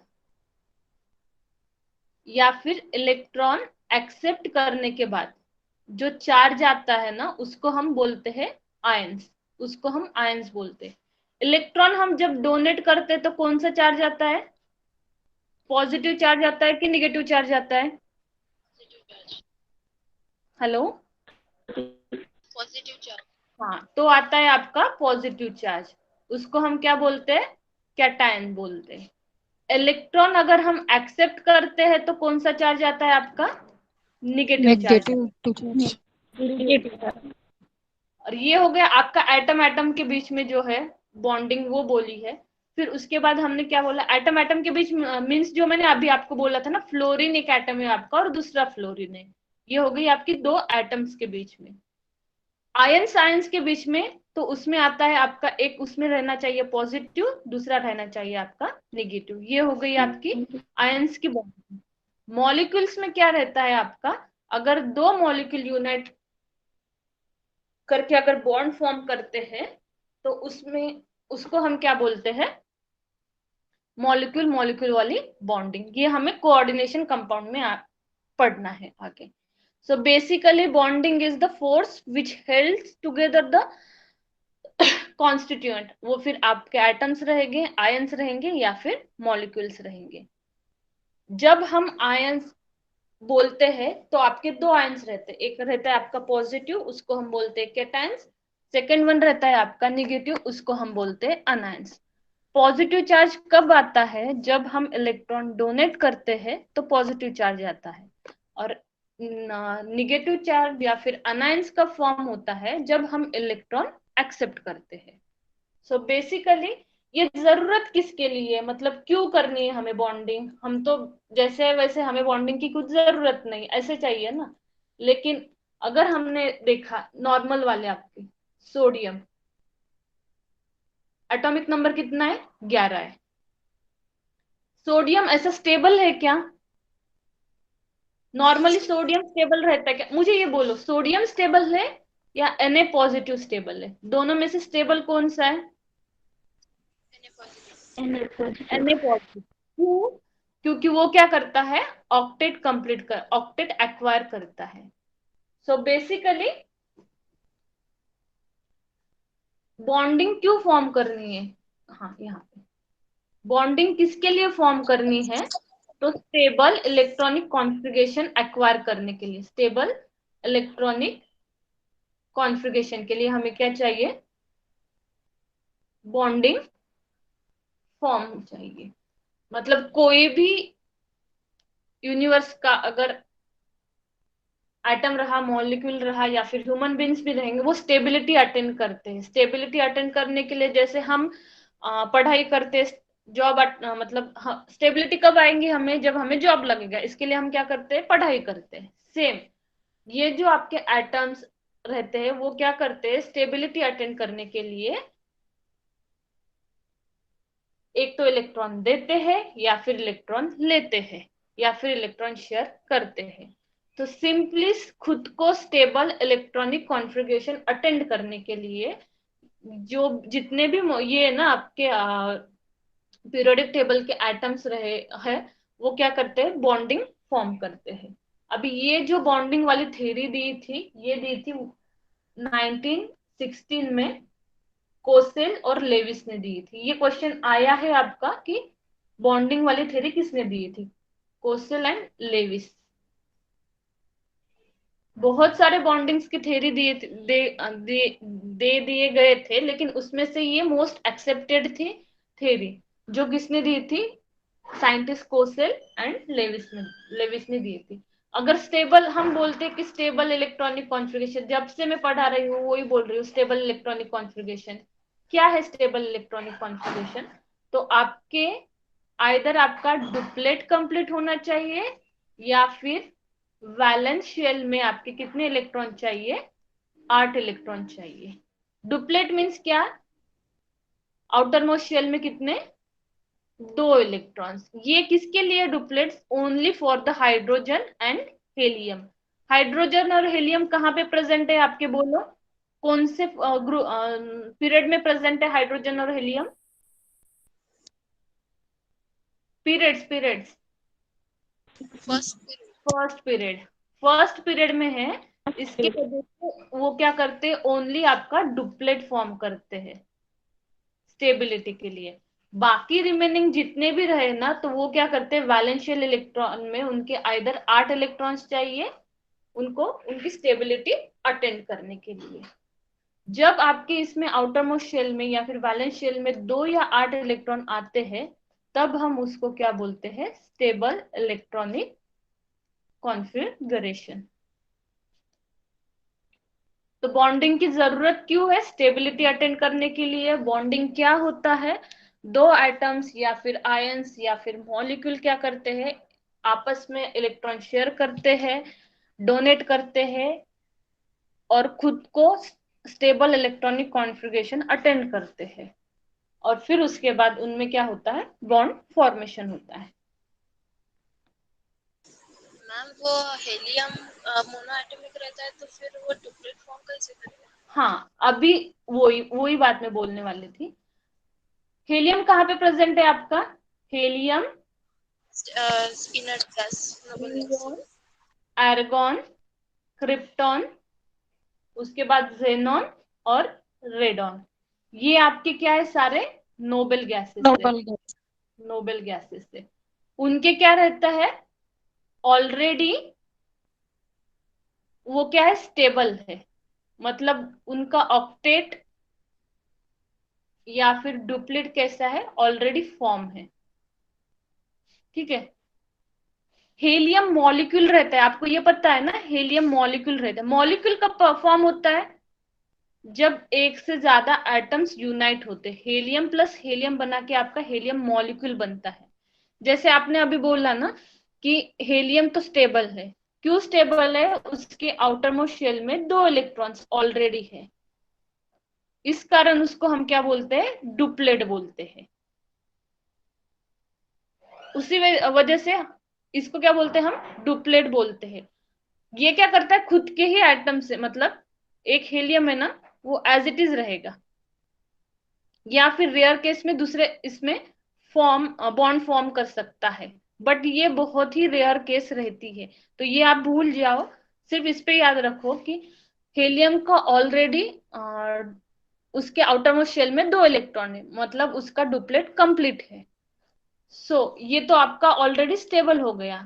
या फिर इलेक्ट्रॉन एक्सेप्ट करने के बाद जो चार्ज आता है ना, उसको हम बोलते हैं आयंस, उसको हम आयंस बोलते हैं। इलेक्ट्रॉन हम जब डोनेट करते हैं तो कौन सा चार्ज आता है, पॉजिटिव चार्ज आता है कि निगेटिव चार्ज आता है, हेलो, पॉजिटिव चार्ज। हाँ, तो आता है आपका पॉजिटिव चार्ज, उसको हम क्या बोलते हैं, कैटायन बोलते हैं। इलेक्ट्रॉन अगर हम एक्सेप्ट करते हैं तो कौन सा चार्ज आता है आपका, निगेटिव चार्ज। Negative charge. और ये हो गया आपका एटम एटम के बीच में जो है बॉन्डिंग, वो बोली है। फिर उसके बाद हमने क्या बोला, एटम एटम के बीच मीन्स जो मैंने अभी आपको बोला था ना, फ्लोरीन एक एटम है आपका और दूसरा फ्लोरीन है, ये हो गई आपकी 2 एटम्स के बीच में। आयंस आयंस के बीच में तो उसमें आता है आपका, एक उसमें रहना चाहिए पॉजिटिव, दूसरा रहना चाहिए आपका नेगेटिव, ये हो गई आपकी आयंस की बॉन्डिंग। मॉलिक्यूल्स में क्या रहता है आपका, अगर 2 मॉलिक्यूल यूनाइट करके अगर बॉन्ड फॉर्म करते हैं तो उसमें उसको हम क्या बोलते हैं, मॉलिक्यूल मॉलिक्यूल वाली बॉन्डिंग। ये हमें कोऑर्डिनेशन कंपाउंड में पढ़ना है आगे। So basically bonding is the force which holds together the constituent, वो फिर आपके एटम्स रहेंगे, आयंस रहेंगे या फिर मॉलिक्यूल्स रहेंगे। जब हम आयंस बोलते हैं तो आपके दो आयंस रहते हैं, एक रहता है आपका पॉजिटिव, उसको हम बोलते हैं केटायंस, सेकेंड वन रहता है आपका निगेटिव, उसको हम बोलते हैं अनायंस। पॉजिटिव चार्ज कब आता है? जब हम इलेक्ट्रॉन डोनेट करते हैं तो पॉजिटिव चार्ज आता है, और निगेटिव चार्ज या फिर अनायंस का फॉर्म होता है जब हम इलेक्ट्रॉन एक्सेप्ट करते हैं। सो बेसिकली ये जरूरत किसके लिए, मतलब क्यों करनी है हमें बॉन्डिंग? हम तो जैसे वैसे हमें बॉन्डिंग की कुछ जरूरत नहीं, ऐसे चाहिए ना। लेकिन अगर हमने देखा नॉर्मल वाले आपके सोडियम, एटॉमिक नंबर कितना है? 11 है। सोडियम ऐसा स्टेबल है क्या? नॉर्मली सोडियम स्टेबल रहता है क्या? मुझे ये बोलो, सोडियम स्टेबल है या Na पॉजिटिव स्टेबल है? दोनों में से स्टेबल कौन सा है? Na positive. Na positive. क्यों? क्योंकि वो क्या करता है? ऑक्टेट एक्वायर करता है। सो बेसिकली बॉन्डिंग क्यों फॉर्म करनी है? हाँ, यहाँ पे बॉन्डिंग किसके लिए फॉर्म करनी है? तो स्टेबल इलेक्ट्रॉनिक कॉन्फ़िगरेशन एक्वायर करने के लिए। स्टेबल इलेक्ट्रॉनिक कॉन्फ़िगरेशन के लिए हमें क्या चाहिए? बॉन्डिंग फॉर्म चाहिए। मतलब कोई भी यूनिवर्स का अगर एटम रहा, मॉलिक्यूल रहा या फिर ह्यूमन बींग्स भी रहेंगे, वो स्टेबिलिटी अटेंड करते हैं। स्टेबिलिटी अटेंड करने के लिए जैसे हम पढ़ाई करते, जॉब मतलब स्टेबिलिटी कब आएंगी हमें? जब हमें जॉब लगेगा। इसके लिए हम क्या करते हैं? पढ़ाई करते हैं। सेम ये जो आपके एटम्स रहते हैं वो क्या करते हैं? स्टेबिलिटी अटेंड करने के लिए एक तो इलेक्ट्रॉन देते हैं या फिर इलेक्ट्रॉन लेते हैं या फिर इलेक्ट्रॉन शेयर करते हैं। तो सिंपली खुद को स्टेबल इलेक्ट्रॉनिक कॉन्फ़िगरेशन अटेंड करने के लिए जो जितने भी ये ना आपके पीरियोडिक टेबल के एटम्स रहे हैं, वो क्या करते हैं? बॉन्डिंग फॉर्म करते हैं। अभी ये जो बॉन्डिंग वाली थ्योरी दी थी, ये दी थी 1916 में कोसेल और लेविस ने दी थी। ये क्वेश्चन आया है आपका कि बॉन्डिंग वाली थ्योरी किसने दी थी? Kossel and Lewis. बहुत सारे बॉन्डिंग्स की थ्योरी दे दिए गए थे, लेकिन उसमें से ये मोस्ट एक्सेप्टेड थी थ्योरी। जो किसने दी थी? साइंटिस्ट कोसेल एंड लेविस ने दी थी। अगर स्टेबल हम बोलते कि स्टेबल इलेक्ट्रॉनिक कॉन्फ़िगरेशन, जब से मैं पढ़ा रही हूँ वही बोल रही हूँ, स्टेबल इलेक्ट्रॉनिक कॉन्फ़िगरेशन क्या है? स्टेबल इलेक्ट्रॉनिक कॉन्फ़िगरेशन तो आपके आइदर आपका डुप्लेट कंप्लीट होना चाहिए या फिर वैलेंस शेल में आपके कितने इलेक्ट्रॉन चाहिए? 8 इलेक्ट्रॉन चाहिए। डुप्लेट मीन्स क्या? आउटर मोस्ट शेल में कितने? 2 इलेक्ट्रॉन्स। ये किसके लिए duplets? Only for the hydrogen and helium. Hydrogen और हेलियम कहाँ पे प्रेजेंट है आपके? बोलो कौन से पीरियड में प्रेजेंट है हाइड्रोजन और हेलियम? पीरियड्स फर्स्ट पीरियड में है। इसके वजह से वो क्या करते हैं? ओनली आपका डुप्लेट फॉर्म करते हैं स्टेबिलिटी के लिए। बाकी रिमेनिंग जितने भी रहे ना, तो वो क्या करते हैं? वैलेंशियल इलेक्ट्रॉन में उनके आइदर 8 इलेक्ट्रॉन्स चाहिए उनको उनकी स्टेबिलिटी अटेंड करने के लिए। जब आपके इसमें आउटर मोस्ट शेल में या फिर वैलेंस शेल में 2 या 8 इलेक्ट्रॉन आते हैं, तब हम उसको क्या बोलते हैं? Stable electronic configuration. तो बॉन्डिंग की जरूरत क्यों है? स्टेबिलिटी अटेंड करने के लिए। बॉन्डिंग क्या होता है? दो एटम्स या फिर आयंस या फिर मॉलिक्यूल क्या करते हैं? आपस में इलेक्ट्रॉन शेयर करते हैं, डोनेट करते हैं और खुद को स्टेबल इलेक्ट्रॉनिक कॉन्फ़िगरेशन अटेंड करते हैं, और फिर उसके बाद उनमें क्या होता है? बॉन्ड फॉर्मेशन होता है। मैम वो हेलियम मोनोएटॉमिक रहता है तो फिर वो डुप्लेट फॉर्म कैसे करेगा? हाँ, अभी वही बात मैं बोलने वाली थी। हेलियम कहाँ पे प्रेजेंट है आपका? Helium, inert gas, noble gas. Argon, krypton, उसके बाद जेनॉन और रेडॉन। ये आपके क्या है, सारे नोबल गैसेस है। Noble gas. नोबल गैसेस से उनके क्या रहता है, ऑलरेडी वो क्या है, स्टेबल है। मतलब उनका ऑक्टेट या फिर डुप्लेट कैसा है, ऑलरेडी फॉर्म है। ठीक है। हेलियम मॉलिक्यूल रहता है, आपको ये पता है ना, हेलियम मॉलिक्यूल रहता है। मॉलिक्यूल कब फॉर्म होता है, जब एक से ज्यादा एटम्स यूनाइट होते हैं। हेलियम प्लस हेलियम बना के आपका हेलियम मॉलिक्यूल बनता है। जैसे आपने अभी बोला ना कि हेलियम तो स्टेबल है। क्यों स्टेबल है, उसके आउटर मोस्ट शेल में 2 इलेक्ट्रॉन्स ऑलरेडी है। इस कारण उसको हम क्या बोलते हैं, डुप्लेट बोलते हैं। उसी वजह से इसको क्या बोलते हैं, हम डुप्लेट बोलते हैं। ये क्या करता है, खुद के ही एटम से, मतलब एक हेलियम है ना, वो एज इट इज रहेगा, या फिर रेयर केस में दूसरे इसमें फॉर्म बॉन्ड फॉर्म कर सकता है। बट ये बहुत ही रेयर केस रहती है, तो ये आप भूल जाओ। सिर्फ इस पे याद रखो कि हेलियम का ऑलरेडी उसके आउटर मोस्ट शेल में 2 इलेक्ट्रॉन है, मतलब उसका डुप्लेट कंप्लीट है। ये तो आपका ऑलरेडी स्टेबल हो गया।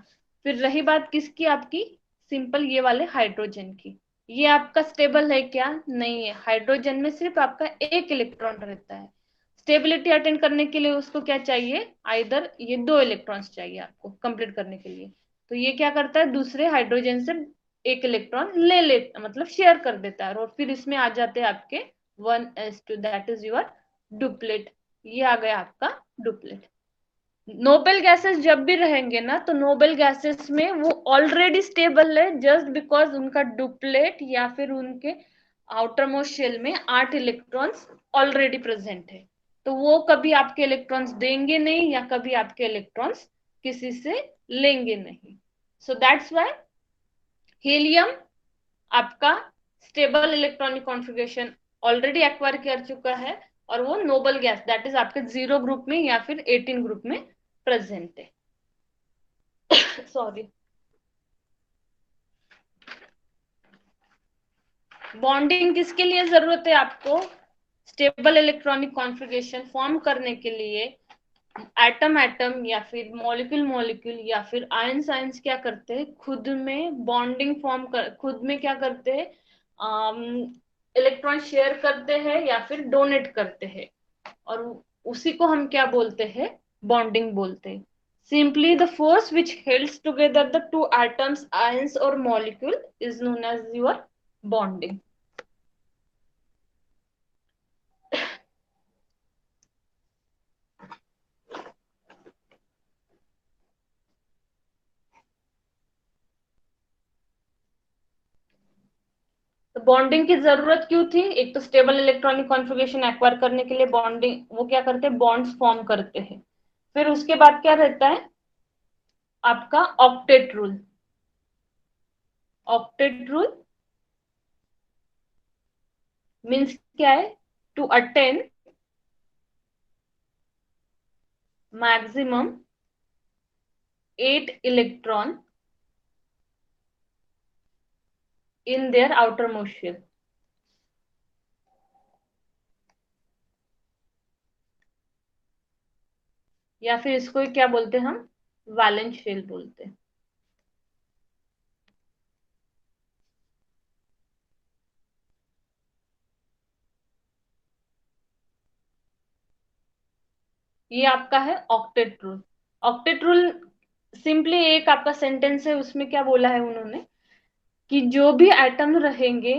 फिर रही बात किसकी, आपकी सिंपल ये वाले हाइड्रोजन की। ये आपका स्टेबल है क्या, नहीं है। हाइड्रोजन में सिर्फ आपका 1 इलेक्ट्रॉन रहता है। स्टेबिलिटी अटेंड करने के लिए उसको क्या चाहिए, आइदर ये 2 इलेक्ट्रॉन्स चाहिए आपको कंप्लीट करने के लिए। तो ये क्या करता है, दूसरे हाइड्रोजन से 1 इलेक्ट्रॉन ले मतलब शेयर कर देता है, और फिर इसमें आ जाते हैं आपके 1s2, that is your duplet. ये आ गया आपका डुप्लेट। नोबेल गैसेस जब भी रहेंगे ना, तो नोबेल गैसेस में वो ऑलरेडी स्टेबल है, जस्ट बिकॉज उनका डुप्लेट या फिर उनके आउटर मोस्ट शेल में 8 इलेक्ट्रॉन्स ऑलरेडी प्रेजेंट है। तो वो कभी आपके इलेक्ट्रॉन्स देंगे नहीं, या कभी आपके इलेक्ट्रॉन्स किसी से लेंगे नहीं। सो दैट्स व्हाई हीलियम आपका stable electronic configuration already acquire कर चुका है, और वो नोबल गैस दैट इज आपके 0 ग्रुप में या फिर 18 ग्रुप में प्रेजेंट है। सॉरी। बॉन्डिंग किसके लिए जरूरत है आपको, स्टेबल इलेक्ट्रॉनिक कॉन्फ़िगरेशन फॉर्म करने के लिए। एटम एटम या फिर मॉलिक्यूल मॉलिक्यूल या फिर आयंस आयंस क्या करते हैं, खुद में बॉन्डिंग फॉर्म कर, खुद में क्या करते हैं, इलेक्ट्रॉन शेयर करते हैं या फिर डोनेट करते हैं, और उसी को हम क्या बोलते हैं, बॉन्डिंग बोलते हैं। Simply the force which holds together the two atoms, ions or molecule is known as your bonding. तो बॉन्डिंग की जरूरत क्यों थी, एक तो स्टेबल इलेक्ट्रॉनिक कॉन्फ़िगरेशन एक्वायर करने के लिए बॉन्डिंग, वो क्या करते हैं, बॉन्ड्स फॉर्म करते हैं। फिर उसके बाद क्या रहता है आपका octet rule. Octet rule means क्या है, to attain maximum 8 electron in their outermost shell। या फिर इसको क्या बोलते हैं हम, वैलेंस शेल बोलते हैं। ये आपका है octet rule. Octet rule simply एक आपका सेंटेंस है, उसमें क्या बोला है उन्होंने कि जो भी एटम रहेंगे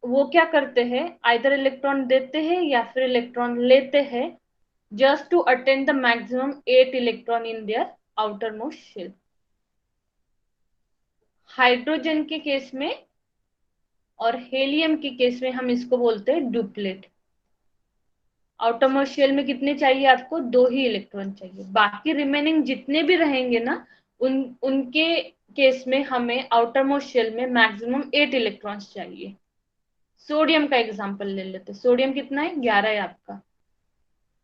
वो क्या करते हैं, आइदर इलेक्ट्रॉन देते हैं या फिर इलेक्ट्रॉन लेते हैं, just to attain the maximum 8 electron in their outer most shell. Hydrogen के केस में और हेलियम के केस में हम इसको बोलते हैं डुप्लेट। आउटर मोस्ट शेल में कितने चाहिए आपको, 2 ही इलेक्ट्रॉन चाहिए। बाकी रिमेनिंग जितने भी रहेंगे ना, उनके केस में हमें आउटर मोस्ट शेल में मैक्सिमम 8 इलेक्ट्रॉन्स चाहिए। सोडियम का एग्जांपल ले लेते, सोडियम कितना है, 11 है आपका।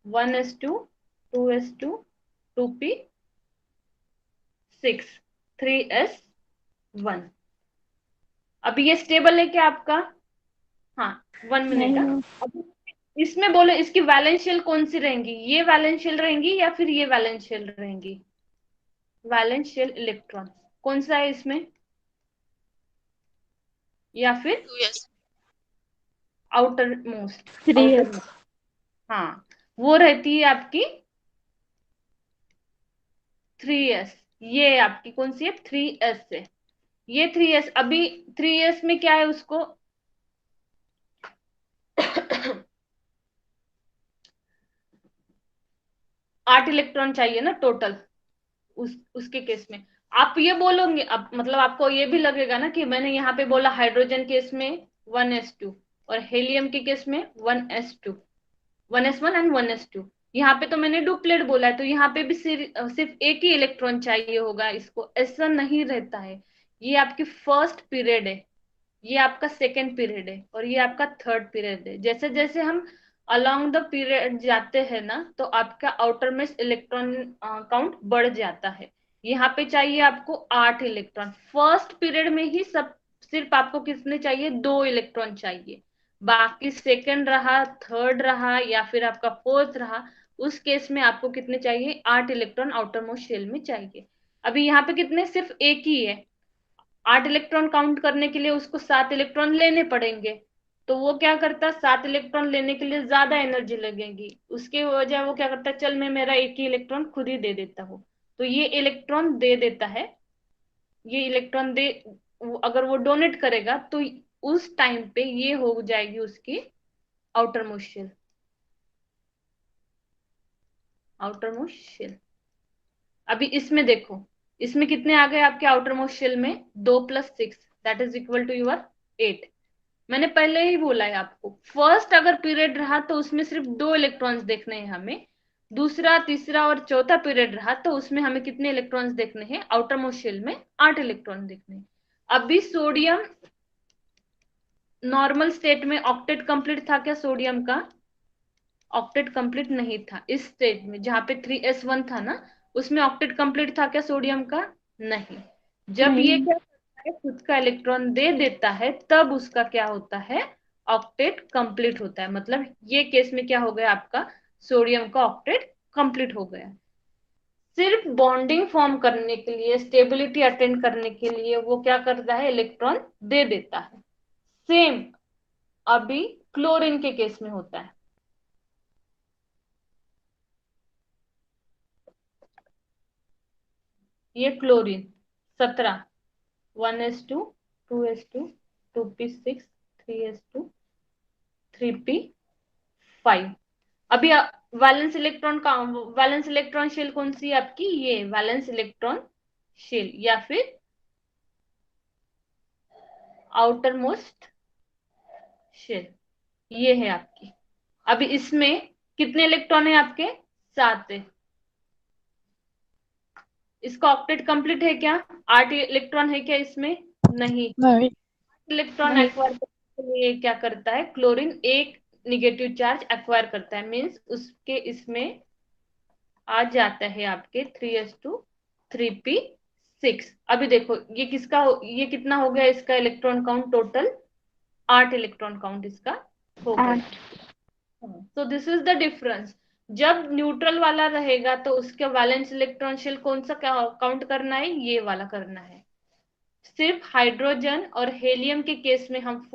1s2 2s2 2p 6 3s 1। अभी ये स्टेबल है क्या आपका? हाँ, 1 मिनट। नहीं। अब इसमें बोलो इसकी वैलेंस शेल कौन सी रहेंगी, ये वैलेंस शेल रहेंगी या फिर ये वैलेंस शेल रहेंगी? वैलेंस शेल इलेक्ट्रॉन कौन सा है इसमें, या फिर 2s। Outer most? 3s। Outer most, हाँ, वो रहती है आपकी 3s। ये आपकी कौन सी है? 3s है। ये 3s, अभी 3s में क्या है उसको 8 इलेक्ट्रॉन चाहिए ना टोटल, उसके केस में। आप ये बोलोगे अब, मतलब आपको ये भी लगेगा ना कि मैंने यहाँ पे बोला हाइड्रोजन केस में 1s2 और हेलियम के केस में 1s2, 1s1 एंड 1s2। यहाँ पे तो मैंने डुप्लेट बोला है, तो यहाँ पे भी सिर्फ एक ही इलेक्ट्रॉन चाहिए होगा इसको, ऐसा नहीं रहता है। ये आपकी फर्स्ट पीरियड है, ये आपका सेकेंड पीरियड है, और ये आपका थर्ड पीरियड है। जैसे जैसे हम अलोंग द पीरियड जाते हैं ना, तो आपका आउटर में इलेक्ट्रॉन काउंट बढ़ जाता है। यहाँ पे चाहिए आपको 8 इलेक्ट्रॉन फर्स्ट पीरियड में ही, सब सिर्फ आपको कितने चाहिए? 2 इलेक्ट्रॉन चाहिए। बाकी सेकंड रहा, थर्ड रहा, या फिर आपका फोर्थ रहा, उस केस में आपको कितने चाहिए? 8 इलेक्ट्रॉन आउटर मोस्ट शेल में चाहिए। अभी यहाँ पे कितने? सिर्फ एक ही है। 8 इलेक्ट्रॉन काउंट करने के लिए उसको 7 इलेक्ट्रॉन लेने पड़ेंगे। तो वो क्या करता है, 7 इलेक्ट्रॉन लेने के लिए ज्यादा एनर्जी लगेगी, उसके वजह वो क्या करता है, चल मैं मेरा एक ही इलेक्ट्रॉन खुद ही दे देता हूँ। तो ये इलेक्ट्रॉन दे देता है, ये इलेक्ट्रॉन दे, अगर वो डोनेट करेगा तो उस टाइम पे ये हो जाएगी उसकी outer most shell. Outer most shell. अभी इसमें देखो, इसमें कितने आ गए आपके आउटर मोस्ट शेल में? 2 + 6 that is equal to your 8। मैंने पहले ही बोला है आपको, फर्स्ट अगर पीरियड रहा तो उसमें सिर्फ 2 इलेक्ट्रॉन्स देखने हैं हमें। दूसरा, तीसरा और चौथा पीरियड रहा तो उसमें हमें कितने इलेक्ट्रॉन्स देखने हैं? आउटर मोस्ट शेल में 8 इलेक्ट्रॉन देखने हैं। अभी सोडियम नॉर्मल स्टेट में ऑक्टेट कंप्लीट था क्या सोडियम का? ऑक्टेट कंप्लीट नहीं था। इस स्टेट में जहां पे 3s1 था ना, उसमें ऑक्टेट कंप्लीट था क्या सोडियम का? नहीं। जब ये नहीं। क्या करता है, खुद का इलेक्ट्रॉन दे देता है, तब उसका क्या होता है? ऑक्टेट कंप्लीट होता है। मतलब ये केस में क्या हो गया आपका, सोडियम का ऑक्टेट कंप्लीट हो गया। सिर्फ बॉन्डिंग फॉर्म करने के लिए, स्टेबिलिटी अटेंड करने के लिए वो क्या करता है, इलेक्ट्रॉन दे देता है। सेम अभी क्लोरीन के केस में होता है। ये chlorine 17, 1s2, 2s2, 2p6, 3s2, 3p5। अभी वैलेंस इलेक्ट्रॉन का, वैलेंस इलेक्ट्रॉन शेल कौन सी है आपकी? ये वैलेंस इलेक्ट्रॉन शेल, या फिर आउटर मोस्ट शेल, ये है आपकी। अभी इसमें कितने इलेक्ट्रॉन है आपके? 7 है। इसका ऑक्टेट कंप्लीट है क्या? 8 इलेक्ट्रॉन है क्या इसमें? नहीं। नहीं। इलेक्ट्रॉन नहीं। एक्वायर करने के लिए क्या करता है, क्लोरीन एक निगेटिव चार्ज एक्वायर करता है, मीन्स उसके इसमें आ जाता है आपके 3s2, 3p6। अभी देखो ये किसका ये कितना हो गया इसका electron count total? 8 electron count इसका हो गया। 8। So this is the difference. जब न्यूट्रल वाला रहेगा तो उसके वैलेंस इलेक्ट्रॉन शेल कौन सा काउंट करना है? ये वाला करना है। सिर्फ हाइड्रोजन और हेलियम के केस में हम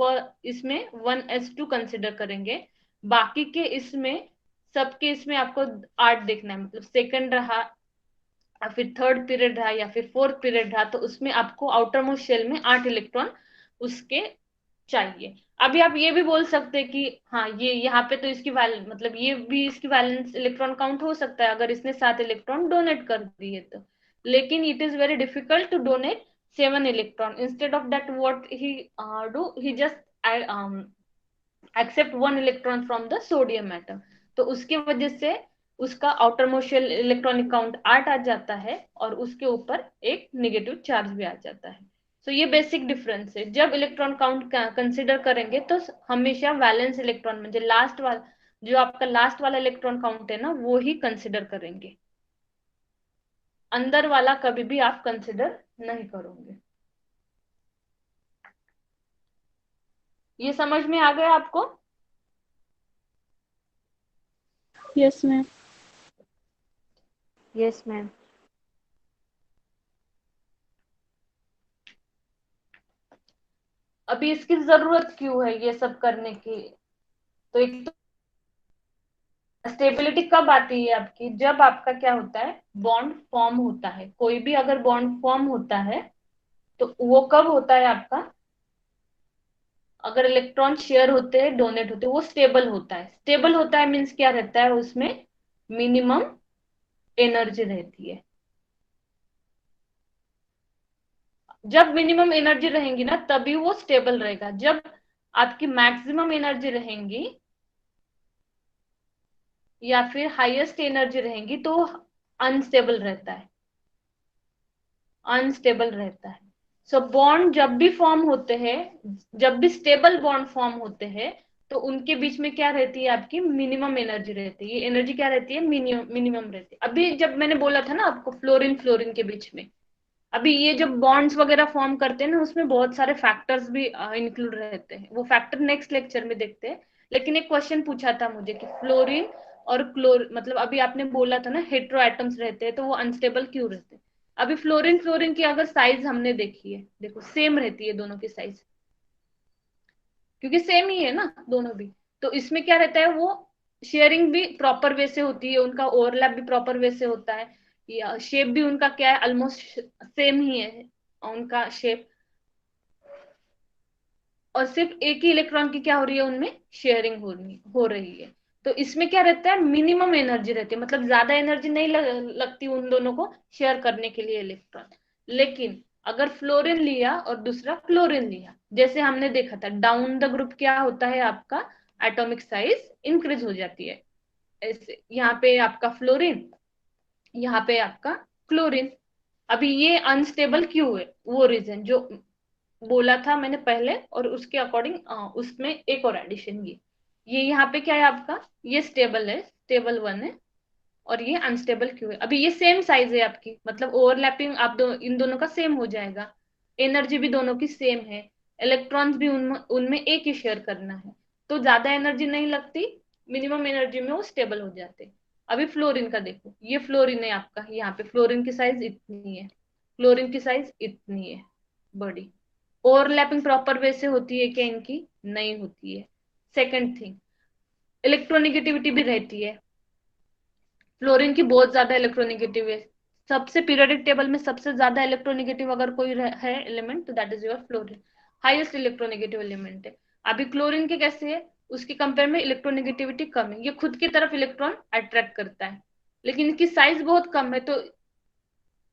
इसमें 1s2 कंसिडर करेंगे। बाकी के इसमें, सबके इसमें आपको 8 देखना है। मतलब सेकंड रहा, या फिर थर्ड पीरियड रहा, या फिर फोर्थ पीरियड रहा, तो उसमें आपको आउटर मोस्ट शेल में 8 इलेक्ट्रॉन उसके चाहिए। अभी आप ये भी बोल सकते हैं कि हाँ, ये यहाँ पे तो इसकी मतलब ये भी इसकी वैलेंस इलेक्ट्रॉन काउंट हो सकता है अगर इसने 7 इलेक्ट्रॉन डोनेट कर दिए तो। लेकिन it is very difficult to donate 7 electron. Instead of that what he do, he just accept 1 electron from the sodium atom. तो उसके वजह से उसका outer most shell electronic count 8 आ जाता है, और उसके ऊपर एक नेगेटिव चार्ज भी आ जाता है। तो ये बेसिक डिफरेंस है। जब इलेक्ट्रॉन काउंट कंसिडर करेंगे तो हमेशा वैलेंस इलेक्ट्रॉन, म्हणजे लास्ट वाला, जो आपका लास्ट वाला इलेक्ट्रॉन काउंट है ना, वो ही कंसिडर करेंगे। अंदर वाला कभी भी आप कंसिडर नहीं करोगे। ये समझ में आ गया आपको? Yes ma'am. Yes ma'am. अभी इसकी जरूरत क्यों है ये सब करने की? तो एक तो स्टेबिलिटी कब आती है आपकी, जब आपका क्या होता है, बॉन्ड फॉर्म होता है। कोई भी अगर बॉन्ड फॉर्म होता है तो वो कब होता है आपका, अगर इलेक्ट्रॉन शेयर होते हैं, डोनेट होते हैं, वो स्टेबल होता है। स्टेबल होता है मीन्स क्या रहता है उसमें, मिनिमम एनर्जी रहती है। जब मिनिमम एनर्जी रहेंगी ना तभी वो स्टेबल रहेगा। जब आपकी मैक्सिमम एनर्जी रहेंगी या फिर हाईएस्ट एनर्जी रहेंगी तो अनस्टेबल रहता है, अनस्टेबल रहता है। सो बॉन्ड जब भी फॉर्म होते हैं, जब भी स्टेबल बॉन्ड फॉर्म होते हैं, तो उनके बीच में क्या रहती है, आपकी मिनिमम एनर्जी रहती है। ये एनर्जी क्या रहती है, मिनिमम रहती है। अभी जब मैंने बोला था ना आपको फ्लोरीन फ्लोरीन के बीच में, अभी ये जब बॉन्ड्स वगैरह फॉर्म करते हैं ना, उसमें बहुत सारे फैक्टर्स भी इंक्लूड रहते हैं। वो फैक्टर नेक्स्ट लेक्चर में देखते हैं। लेकिन एक क्वेश्चन पूछा था मुझे कि फ्लोरीन और क्लोर, मतलब अभी आपने बोला था ना हेट्रो एटम्स रहते हैं तो वो अनस्टेबल क्यों रहते हैं। अभी फ्लोरीन फ्लोरीन की अगर साइज हमने देखी है, देखो सेम रहती है दोनों की साइज, क्योंकि सेम ही है ना दोनों भी। तो इसमें क्या रहता है, वो शेयरिंग भी प्रॉपर वे से होती है, उनका ओवरलैप भी प्रॉपर वे से होता है, या शेप भी उनका क्या है, ऑलमोस्ट सेम ही है उनका शेप। और सिर्फ एक ही इलेक्ट्रॉन की क्या हो रही है, उनमें शेयरिंग हो रही है। तो इसमें क्या रहता है, मिनिमम एनर्जी रहती है, मतलब ज्यादा एनर्जी नहीं लगती उन दोनों को शेयर करने के लिए इलेक्ट्रॉन। लेकिन अगर फ्लोरीन लिया और दूसरा क्लोरीन लिया, जैसे हमने देखा था डाउन द ग्रुप क्या होता है, आपका एटॉमिक साइज इंक्रीज हो जाती है। ऐसे यहाँ पे आपका फ्लोरीन, यहाँ पे आपका क्लोरीन। अभी ये अनस्टेबल क्यों है, वो रीजन जो बोला था मैंने पहले, और उसके अकॉर्डिंग उसमें एक और एडिशन ये यहाँ पे क्या है आपका, ये स्टेबल है, स्टेबल वन है, और ये अनस्टेबल क्यों है। अभी ये सेम साइज है आपकी, मतलब ओवरलैपिंग आप इन दोनों का सेम हो जाएगा, एनर्जी भी दोनों की सेम है, इलेक्ट्रॉन्स भी उनमें एक ही शेयर करना है, तो ज्यादा एनर्जी नहीं लगती, मिनिमम एनर्जी में वो स्टेबल हो जाते हैं। अभी फ्लोरीन का देखो, ये फ्लोरीन है आपका, यहाँ पे फ्लोरीन की साइज इतनी है, फ्लोरीन की साइज इतनी है बड़ी। ओवरलैपिंग प्रॉपर वे से होती है क्या इनकी, नहीं होती है। सेकंड थिंग, इलेक्ट्रोनिगेटिविटी भी रहती है। फ्लोरीन की बहुत ज्यादा इलेक्ट्रोनिगेटिव है, सबसे पीरियोडिक टेबल में सबसे ज्यादा इलेक्ट्रोनिगेटिव अगर कोई है एलिमेंट तो that is your fluorine, highest electronegative element है। अभी क्लोरीन के कैसे है, उसके कंपेयर में इलेक्ट्रोनिगेटिविटी कम है, ये खुद की तरफ इलेक्ट्रॉन अट्रैक्ट करता है, लेकिन इनकी साइज बहुत कम है, तो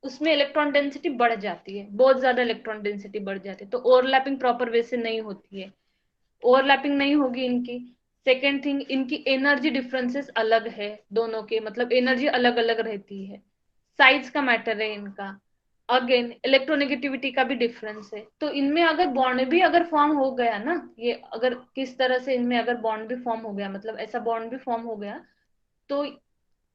उसमें इलेक्ट्रॉन डेंसिटी बढ़ जाती है, बहुत ज्यादा इलेक्ट्रॉन डेंसिटी बढ़ जाती है, तो ओवरलैपिंग प्रॉपर वे से नहीं होती है, ओवरलैपिंग नहीं होगी इनकी। सेकेंड थिंग, इनकी एनर्जी डिफरेंसेस अलग है दोनों के, मतलब एनर्जी अलग अलग रहती है, साइज का मैटर है इनका। अगेन इलेक्ट्रोनेगेटिविटी का भी डिफरेंस है। तो इनमें अगर बॉन्ड भी अगर फॉर्म हो गया ना, ये अगर किस तरह से इनमें अगर बॉन्ड भी फॉर्म हो गया, मतलब ऐसा बॉन्ड भी फॉर्म हो गया, तो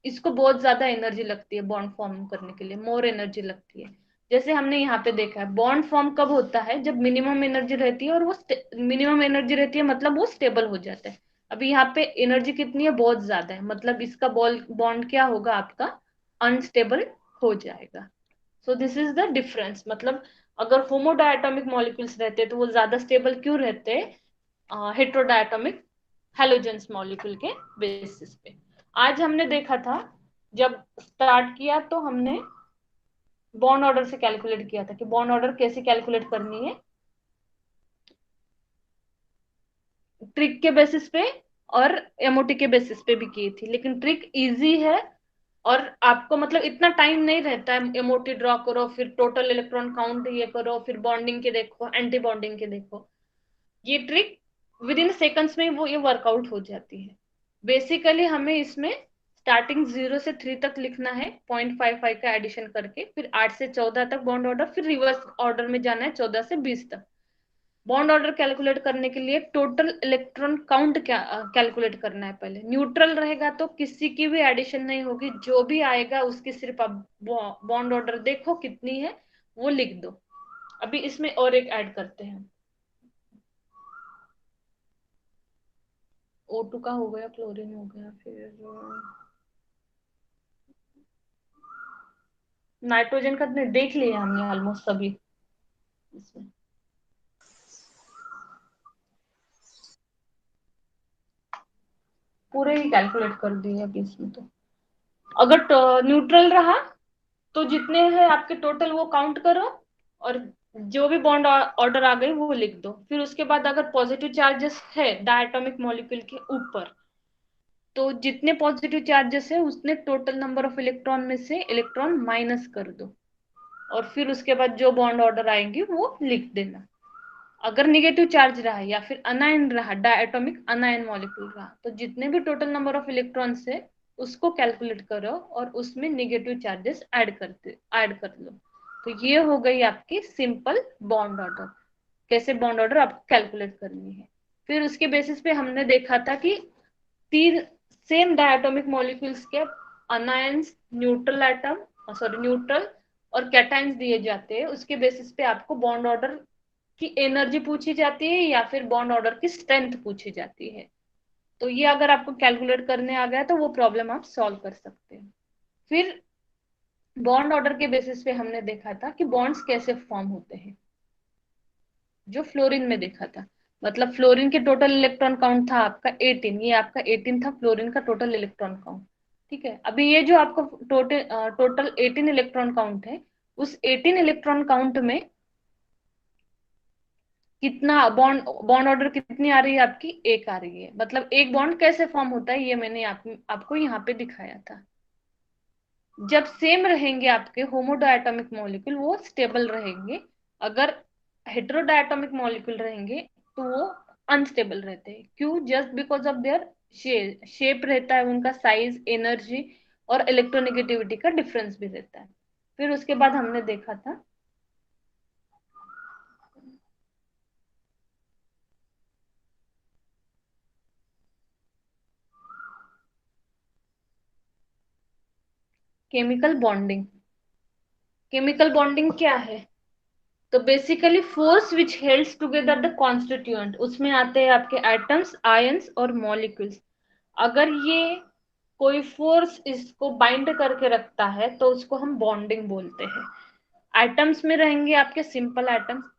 इसको बहुत ज्यादा एनर्जी लगती है बॉन्ड फॉर्म करने के लिए, मोर एनर्जी लगती है। जैसे हमने यहाँ पे देखा है, बॉन्ड फॉर्म कब होता है, जब मिनिमम एनर्जी रहती है, और वो मिनिमम एनर्जी रहती है मतलब वो स्टेबल हो जाता है। अभी यहाँ पे एनर्जी कितनी है, बहुत ज्यादा है, मतलब इसका बॉन्ड क्या होगा आपका, अनस्टेबल हो जाएगा। So this is the difference. मतलब अगर होमोडायटोमिक मॉलिक्यूल्स रहते तो वो ज्यादा स्टेबल क्यों रहते हैं हेट्रोडायटोमिक हेलोजेंस मॉलिक्यूल के बेसिस पे। आज हमने देखा था, जब स्टार्ट किया तो हमने बॉन्ड ऑर्डर से कैलकुलेट किया था कि बॉन्ड ऑर्डर कैसे कैलकुलेट करनी है, ट्रिक के बेसिस पे और एमओटी के बेसिस पे भी की थी। लेकिन ट्रिक इजी है, और आपको मतलब इतना टाइम नहीं रहता है, एमओटी ड्रॉ करो, फिर टोटल इलेक्ट्रॉन काउंट ये करो, फिर बॉन्डिंग के देखो, एंटी बॉन्डिंग के देखो। ये ट्रिक विद इन सेकंड्स में वो ये वर्कआउट हो जाती है। बेसिकली हमें इसमें स्टार्टिंग 0 से 3 तक लिखना है, 0.55 का एडिशन करके, फिर 8 से 14 तक बॉन्ड ऑर्डर, फिर रिवर्स ऑर्डर में जाना है 14 से 20 तक। बॉन्ड ऑर्डर कैलकुलेट करने के लिए टोटल इलेक्ट्रॉन काउंट क्या कैलकुलेट करना है पहले। न्यूट्रल रहेगा तो किसी की भी एडिशन नहीं होगी, जो भी आएगा उसकी सिर्फ आप बॉन्ड ऑर्डर देखो कितनी है वो लिख दो। अभी इसमें और एक ऐड करते हैं, O2 का हो गया, क्लोरीन हो गया, फिर नाइट्रोजन का देख लिया हमने ऑलमोस्ट सभी इसमें। पूरे ही कैलकुलेट कर दिए अभी इसमें। तो अगर न्यूट्रल रहा तो जितने हैं आपके टोटल वो काउंट करो, और जो भी बॉन्ड ऑर्डर आ गई वो लिख दो। फिर उसके बाद अगर पॉजिटिव चार्जेस है डायटोमिक मॉलिक्यूल के ऊपर, तो जितने पॉजिटिव चार्जेस है उतने टोटल नंबर ऑफ इलेक्ट्रॉन में से इलेक्ट्रॉन माइनस कर दो, और फिर उसके बाद जो बॉन्ड ऑर्डर आएंगी वो लिख देना। अगर निगेटिव चार्ज रहा या फिर अनायन रहा, डायटोमिक अनायन मॉलिक्यूल रहा, तो जितने भी टोटल नंबर ऑफ इलेक्ट्रॉन्स है उसको कैलकुलेट करो और उसमें निगेटिव चार्जेस ऐड कर लो। तो ये हो गई आपकी सिंपल बॉन्ड ऑर्डर। कैसे बॉन्ड ऑर्डर आपको कैलकुलेट करनी है। फिर उसके बेसिस पे हमने देखा था कि तीन सेम डायटोमिक मॉलिक्यूल्स के anions, neutral atom, sorry neutral और कैटायंस दिए जाते हैं। उसके बेसिस पे आपको बॉन्ड ऑर्डर की एनर्जी पूछी जाती है या फिर बॉन्ड ऑर्डर की स्ट्रेंथ पूछी जाती है। तो ये अगर आपको कैलकुलेट करने आ गया तो वो प्रॉब्लम आप सॉल्व कर सकते हैं। फिर बॉन्ड ऑर्डर के बेसिस पे हमने देखा था कि बॉन्ड्स कैसे फॉर्म होते हैं, जो फ्लोरीन में देखा था। मतलब फ्लोरीन के टोटल इलेक्ट्रॉन काउंट था आपका 18, ये आपका 18 था फ्लोरीन का टोटल इलेक्ट्रॉन काउंट। ठीक है, अभी ये जो आपको टोटल 18 इलेक्ट्रॉन काउंट है, उस 18 इलेक्ट्रॉन काउंट में कितना बॉन्ड बॉन्ड ऑर्डर कितनी आ रही है आपकी, एक आ रही है। मतलब एक बॉन्ड कैसे फॉर्म होता है ये मैंने आपको यहाँ पे दिखाया था। जब सेम रहेंगे आपके होमोडायटोमिक मॉलिक्यूल वो स्टेबल रहेंगे, अगर हेटेरोडायटोमिक मॉलिक्यूल रहेंगे तो वो अनस्टेबल रहते हैं। क्यों? Just because of their shape रहता है उनका, साइज, एनर्जी और इलेक्ट्रोनेगेटिविटी का डिफरेंस भी रहता है। फिर उसके बाद हमने देखा था केमिकल बॉन्डिंग। केमिकल बॉन्डिंग क्या है? तो basically force which helds together the constituent, उसमें आते हैं आपके एटम्स, आयंस और मॉलिक्यूल्स। अगर ये कोई फोर्स इसको बाइंड करके रखता है तो उसको हम बॉन्डिंग बोलते हैं। एटम्स में रहेंगे आपके सिंपल एटम्स,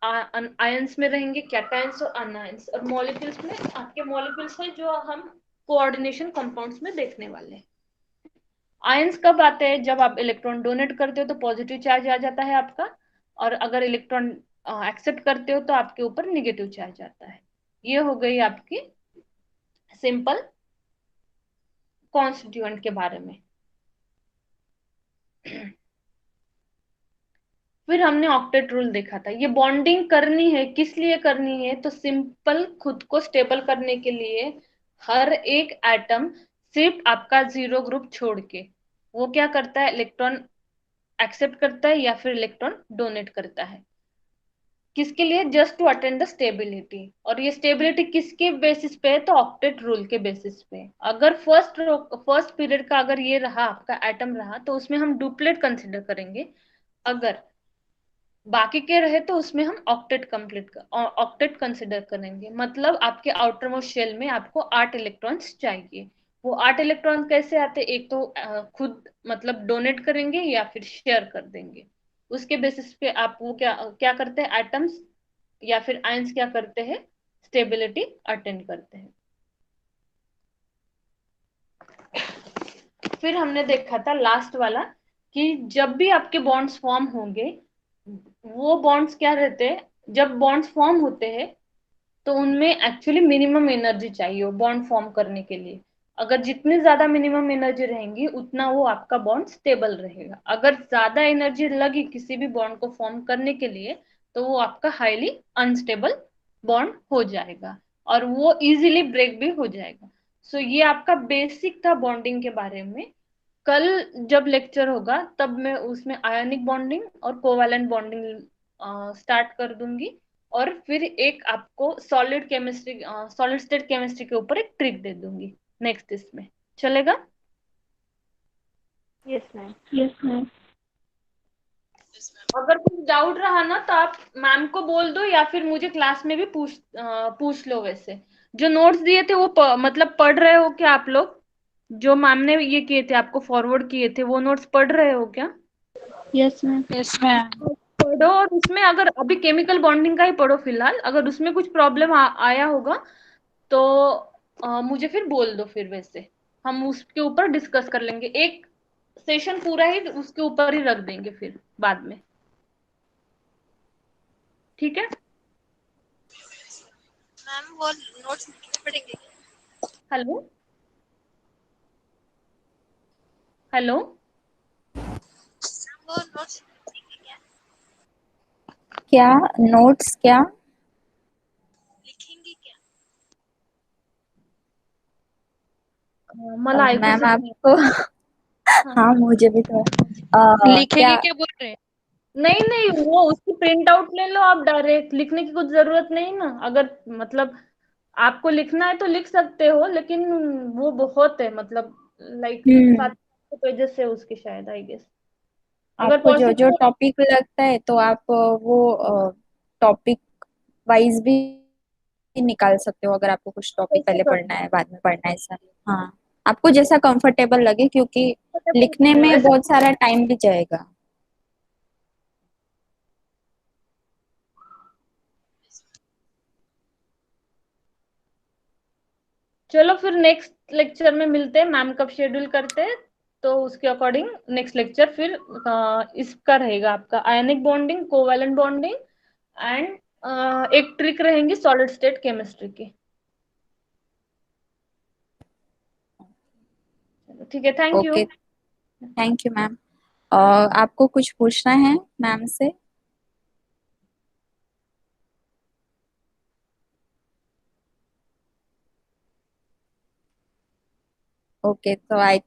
आयंस में रहेंगे कैटायंस और अनायंस, और मॉलिक्यूल्स में आपके मॉलिक्यूल्स हैं जो हम कोऑर्डिनेशन कंपाउंड्स में देखने वाले हैं। आयंस कब आते हैं? जब आप इलेक्ट्रॉन डोनेट करते हो तो पॉजिटिव चार्ज आ जाता है आपका, और अगर इलेक्ट्रॉन एक्सेप्ट करते हो तो आपके ऊपर निगेटिव चार्ज आता है। ये हो गई आपकी सिंपल कॉन्स्टिट्यूएंट के बारे में। फिर हमने ऑक्टेट रूल देखा था। ये बॉन्डिंग करनी है, किस लिए करनी है? तो सिंपल खुद को स्टेबल करने के लिए। हर एक एटम सिर्फ आपका जीरो ग्रुप छोड़ के वो क्या करता है, इलेक्ट्रॉन एक्सेप्ट करता है या फिर इलेक्ट्रॉन डोनेट करता है। किसके लिए? Just to attend the stability. और ये स्टेबिलिटी किसके बेसिस पे है? तो ऑक्टेट रूल के बेसिस पे। अगर फर्स्ट पीरियड का अगर ये रहा आपका एटम रहा तो उसमें हम डुप्लेट कंसिडर करेंगे। अगर बाकी के रहे तो उसमें हम ऑक्टेट कंसिडर करेंगे। मतलब आपके आउटर मोस्ट शेल में आपको 8 इलेक्ट्रॉन्स चाहिए। वो 8 इलेक्ट्रॉन कैसे आते? एक तो खुद मतलब डोनेट करेंगे या फिर शेयर कर देंगे। उसके बेसिस पे आप वो क्या क्या करते हैं, एटम्स या फिर आयंस क्या करते हैं, स्टेबिलिटी अटेंड करते हैं। फिर हमने देखा था लास्ट वाला कि जब भी आपके बॉन्ड्स फॉर्म होंगे, वो बॉन्ड्स क्या रहते हैं, जब बॉन्ड्स फॉर्म होते हैं तो उनमें एक्चुअली मिनिमम एनर्जी चाहिए बॉन्ड फॉर्म करने के लिए। अगर जितनी ज्यादा मिनिमम एनर्जी रहेंगी उतना वो आपका बॉन्ड स्टेबल रहेगा। अगर ज्यादा एनर्जी लगी किसी भी बॉन्ड को फॉर्म करने के लिए तो वो आपका हाईली अनस्टेबल बॉन्ड हो जाएगा और वो इजीली ब्रेक भी हो जाएगा। सो ये आपका बेसिक था बॉन्डिंग के बारे में। कल जब लेक्चर होगा तब मैं उसमें आयनिक बॉन्डिंग और कोवैलेंट बॉन्डिंग स्टार्ट कर दूंगी, और फिर एक आपको सॉलिड स्टेट केमिस्ट्री के ऊपर एक ट्रिक दे दूंगी नेक्स्ट इसमें। चलेगा? Yes ma'am. Yes ma'am. अगर कुछ डाउट रहा ना तो आप मैम को बोल दो या फिर मुझे क्लास में भी पूछ लो वैसे। जो नोट्स दिए थे वो मतलब पढ़ रहे हो क्या आप लोग? जो मैम ने ये किए थे आपको फॉरवर्ड किए थे वो नोट्स पढ़ रहे हो क्या? Yes ma'am. Yes ma'am. पढ़ो, और उसमें अगर अभी केमिकल बॉन्डिंग का ही पढ़ो फिलहाल, अगर उसमें कुछ प्रॉब्लम आया होगा तो मुझे फिर बोल दो, फिर वैसे हम उसके ऊपर डिस्कस कर लेंगे। एक सेशन पूरा ही उसके ऊपर ही रख देंगे फिर बाद में, ठीक है? मैम वो नोट्स लिखने पड़ेंगे क्या? Hello hello. मैम वो नोट्स लिखेंगे क्या? क्या नोट्स क्या? लिखेंगे क्या? मला मैम ऐकूच येत नाही. आपको हाँ, हाँ मुझे भी तो लिखेंगे क्या क्या बोल रहे हैं? नहीं नहीं, वो उसकी प्रिंट आउट ले लो आप, डायरेक्ट लिखने की कुछ जरूरत नहीं ना। अगर मतलब आपको लिखना है तो लिख सकते हो, लेकिन वो बहुत है, मतलब लाइक हम्म 7 पेजेस है उसके शायद, आई गेस। अगर आपको जो जो पॉसिबल। टॉपिक लगता है तो आप वो टॉपिक वाइज भी निकाल सकते हो, अगर आपको कुछ टॉपिक कैसे पहले कर पढ़ना है बाद में पढ़ना है ऐसा। हाँ, आपको जैसा कंफर्टेबल लगे, क्योंकि लिखने में ऐसा। बहुत सारा टाइम भी जाएगा। चलो फिर नेक्स्ट लेक्चर में मिलते हैं, मैम कब शेड्यूल करते हैं तो उसके अकॉर्डिंग नेक्स्ट लेक्चर फिर इसका रहेगा आपका ionic bonding, covalent bonding and एक ट्रिक रहेंगी सॉलिड स्टेट केमिस्ट्री की। चलो ठीक है, thank you. Okay, thank you ma'am. आपको कुछ पूछना है मैम से? ओके, तो आई